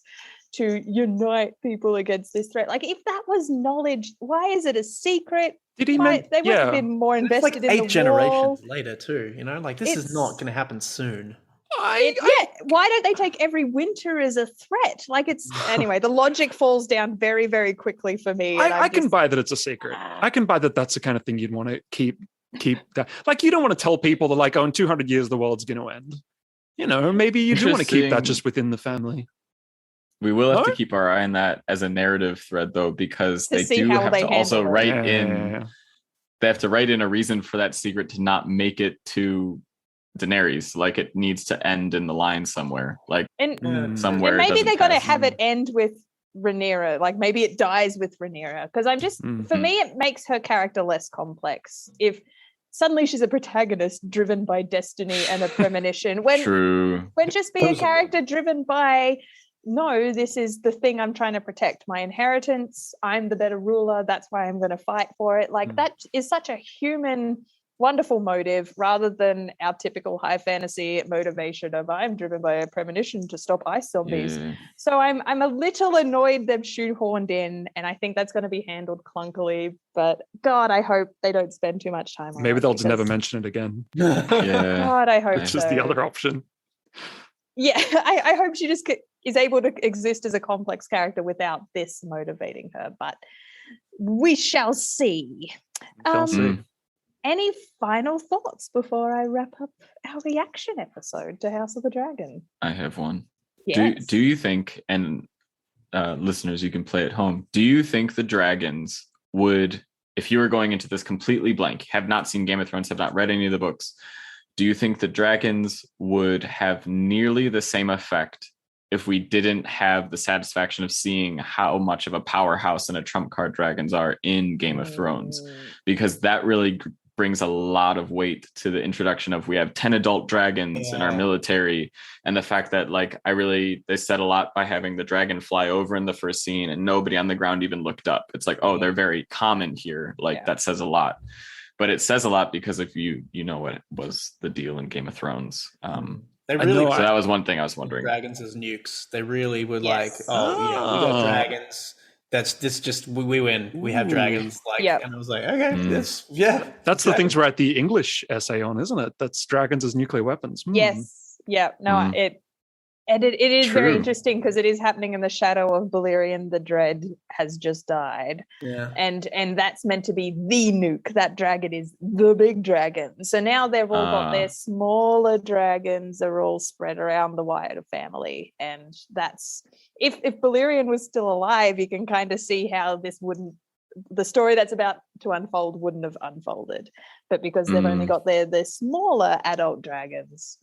to unite people against this threat, like if that was knowledge, why is it a secret? They would have been more invested like in the 8 generations wall. later too, like this is not going to happen soon. Why don't they take every winter as a threat? Like it's anyway, the logic falls down very, very quickly for me. I can buy that it's a secret. I can buy that that's the kind of thing you'd want to keep that. Like you don't want to tell people that like, oh, in 200 years the world's going to end. Maybe you do want to keep that just within the family. We will have to keep our eye on that as a narrative thread though, because they do have to also write in. They have to write in a reason for that secret to not make it to Daenerys, like it needs to end in the line somewhere, like somewhere. And maybe they're going to have it end with Rhaenyra, like maybe it dies with Rhaenyra, because I'm just for me it makes her character less complex if suddenly she's a protagonist driven by destiny and a premonition when just be a character driven by, no, this is the thing I'm trying to protect, my inheritance, I'm the better ruler, that's why I'm going to fight for it. Like that is such a human wonderful motive rather than our typical high fantasy motivation of I'm driven by a premonition to stop ice zombies. So I'm a little annoyed they've shoehorned in, and I think that's going to be handled clunkily, but God, I hope they don't spend too much time on it. Maybe they'll just never mention it again. God, I hope which is the other option. Yeah, I hope she just is able to exist as a complex character without this motivating her, but we shall see. Any final thoughts before I wrap up our reaction episode to House of the Dragon? I have one. Yes. Do you think, and listeners, you can play at home, do you think the dragons would, if you were going into this completely blank, have not seen Game of Thrones, have not read any of the books, do you think the dragons would have nearly the same effect if we didn't have the satisfaction of seeing how much of a powerhouse and a trump card dragons are in Game of Thrones? Because that really brings a lot of weight to the introduction of, we have 10 adult dragons in our military, and the fact that like they said a lot by having the dragon fly over in the first scene and nobody on the ground even looked up. It's like, oh, they're very common here. Like that says a lot. But it says a lot because if you know what was the deal in Game of Thrones. They really, so that was one thing I was wondering. Dragons as nukes. They really were like, we got dragons. We win. We have dragons. And I was like, okay, That's the things we're at the English essay on, isn't it? That's dragons as nuclear weapons. Yes. Yeah. No, it is very interesting because it is happening in the shadow of Balerion. The Dread has just died. Yeah. And that's meant to be the nuke. That dragon is the big dragon. So now they've all got their smaller dragons are all spread around the wider family. And that's if Balerion was still alive, you can kind of see how the story that's about to unfold wouldn't have unfolded. But because they've only got their smaller adult dragons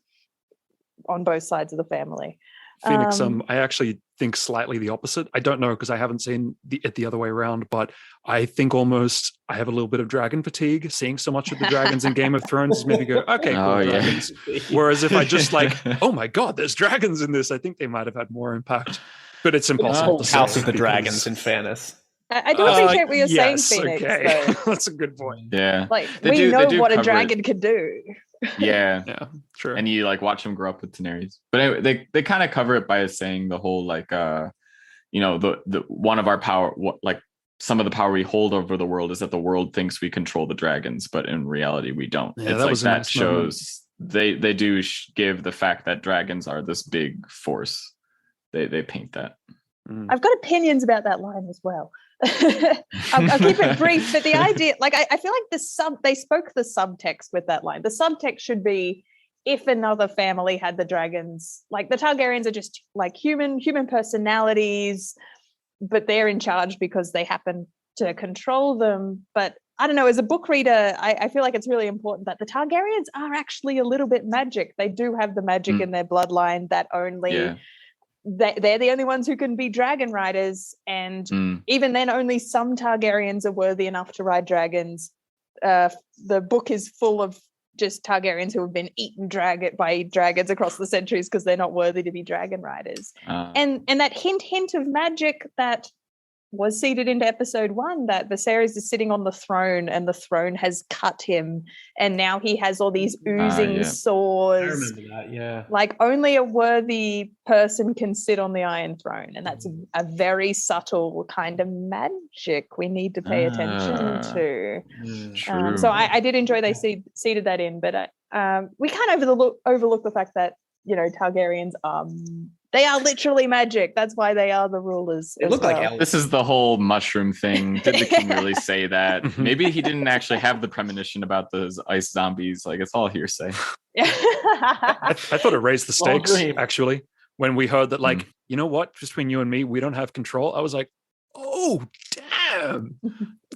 on both sides of the family. Phoenix, I actually think slightly the opposite. I don't know because I haven't seen it the other way around, but I think almost I have a little bit of dragon fatigue. Seeing so much of the dragons in Game of Thrones made me go, okay, cool, dragons. Whereas if I just like, oh my God, there's dragons in this, I think they might have had more impact. But it's impossible to say. House of the Dragons, in fairness. I do appreciate what you're saying, Phoenix. Okay. That's a good point. Yeah. Like, we know what a dragon can do. Yeah. Yeah, true. And you like watch them grow up with Daenerys. But anyway, they kind of cover it by saying the whole like the one of our power, like some of the power we hold over the world is that the world thinks we control the dragons, but in reality we don't. Yeah, it's that like was that shows moment. They do give the fact that dragons are this big force. They paint that. I've got opinions about that line as well. I'll keep it brief, but the idea, like, I feel like they spoke the subtext with that line. The subtext should be, if another family had the dragons, like the Targaryens are just like human personalities, but they're in charge because they happen to control them. But I don't know, as a book reader, I feel like it's really important that the Targaryens are actually a little bit magic. They do have the magic in their bloodline that only they're the only ones who can be dragon riders. And even then, only some Targaryens are worthy enough to ride dragons. The book is full of just Targaryens who have been eaten by dragons across the centuries because they're not worthy to be dragon riders. And that hint of magic that was seeded into episode 1, that Viserys is sitting on the throne and the throne has cut him, and now he has all these oozing sores. I remember that, yeah. Like, only a worthy person can sit on the Iron Throne, and that's a very subtle kind of magic we need to pay attention to. So I did enjoy they seeded that in, but we can't overlook the fact that, you know, Targaryens they are literally magic. That's why they are the rulers. They look like elves. This is the whole mushroom thing. Did the king really say that? Maybe he didn't actually have the premonition about those ice zombies. Like, it's all hearsay. I thought it raised the stakes, actually, when we heard that, like, you know what, just between you and me, we don't have control. I was like, oh, damn.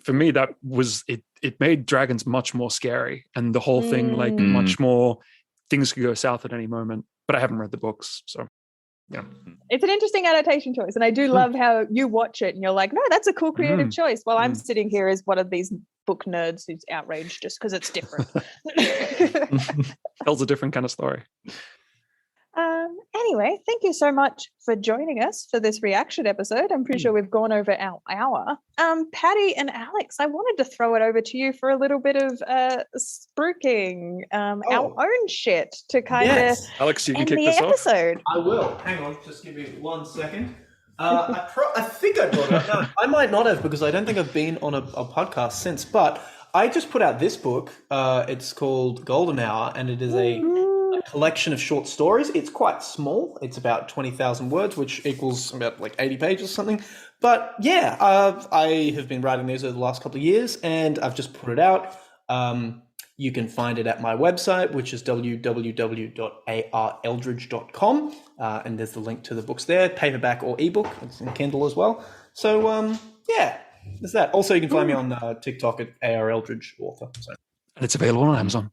For me, that was it. It made dragons much more scary, and the whole thing, like, much more, things could go south at any moment. But I haven't read the books, so. Yeah. It's an interesting adaptation choice, and I do love how you watch it and you're like, no, that's a cool creative choice, while I'm sitting here as one of these book nerds who's outraged just because it's different. Tells a different kind of story. Anyway, thank you so much for joining us for this reaction episode. I'm pretty sure we've gone over our hour. Paddy and Alex, I wanted to throw it over to you for a little bit of spruiking our own shit to kind of Alex, you can end kick the this episode. I will. Hang on, just give me 1 second. I think I brought it up. No, I might not have, because I don't think I've been on a podcast since, but I just put out this book. It's called Golden Hour, and it is a collection of short stories. It's quite small. It's about 20,000 words, which equals about like 80 pages or something. But yeah, I have been writing these over the last couple of years, and I've just put it out. You can find it at my website, which is www.areldridge.com. And there's the link to the books there, paperback or ebook. It's in Kindle as well. So yeah, there's that. Also, you can find me on TikTok at Eldridge author. So. And it's available on Amazon.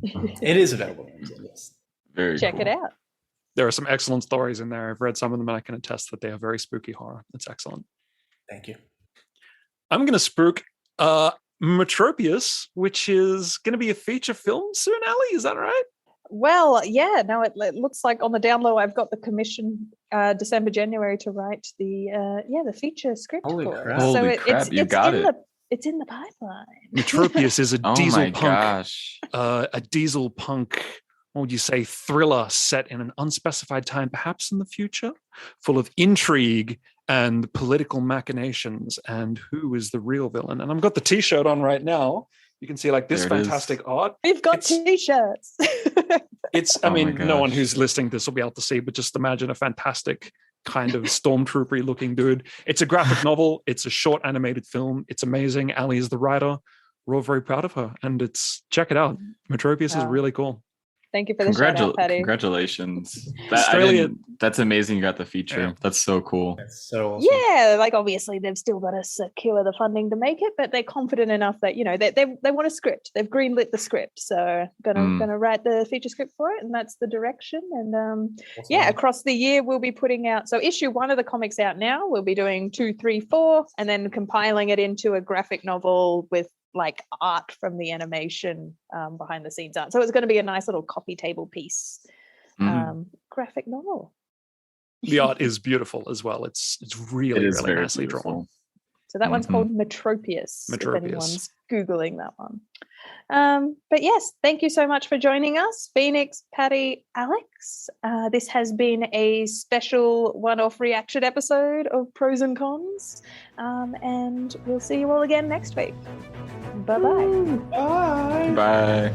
It is available. Yes. Very Check cool. it out. There are some excellent stories in there. I've read some of them, and I can attest that they are very spooky horror. It's excellent. Thank you. I'm going to spook Metropius, which is going to be a feature film soon, Ali. Is that right? Well, yeah. No, it looks like on the down low, I've got the commission December, January to write the feature script Holy for crap. it. So Holy crap, you got it. It's in the pipeline. Metropius is a diesel punk. Gosh. A diesel punk, what would you say, thriller set in an unspecified time, perhaps in the future, full of intrigue and political machinations and who is the real villain. And I've got the t-shirt on right now. You can see like this fantastic art. We've got t-shirts. I mean, no one who's listening to this will be able to see, but just imagine a fantastic kind of stormtroopery looking dude. It's a graphic novel. It's a short animated film. It's amazing. Ali is the writer. We're all very proud of her. And check it out. Metropius is really cool. Thank you for the shout out, Paddy. Congratulations. Australia. That's amazing you got the feature. Yeah. That's so cool. That's so awesome. Yeah, like obviously they've still got to secure the funding to make it, but they're confident enough that, you know, they want a script. They've greenlit the script. So gonna write the feature script for it, and that's the direction. And across the year we'll be putting out, so issue 1 of the comics out now. We'll be doing 2, 3, 4, and then compiling it into a graphic novel with like art from the animation behind the scenes art. So it's going to be a nice little coffee table piece graphic novel. The art is beautiful as well. It's really very nicely beautiful. drawn. So that one's called Metropius. If anyone's Googling that one. But yes, thank you so much for joining us, Phoenix, Paddy, Alex. This has been a special one-off reaction episode of Pros and Cons. And we'll see you all again next week. Bye-bye. Bye. Bye.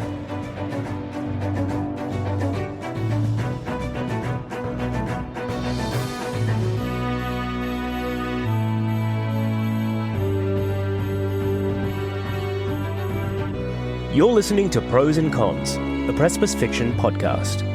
You're listening to Pros and Cons, the Precipice Fiction podcast.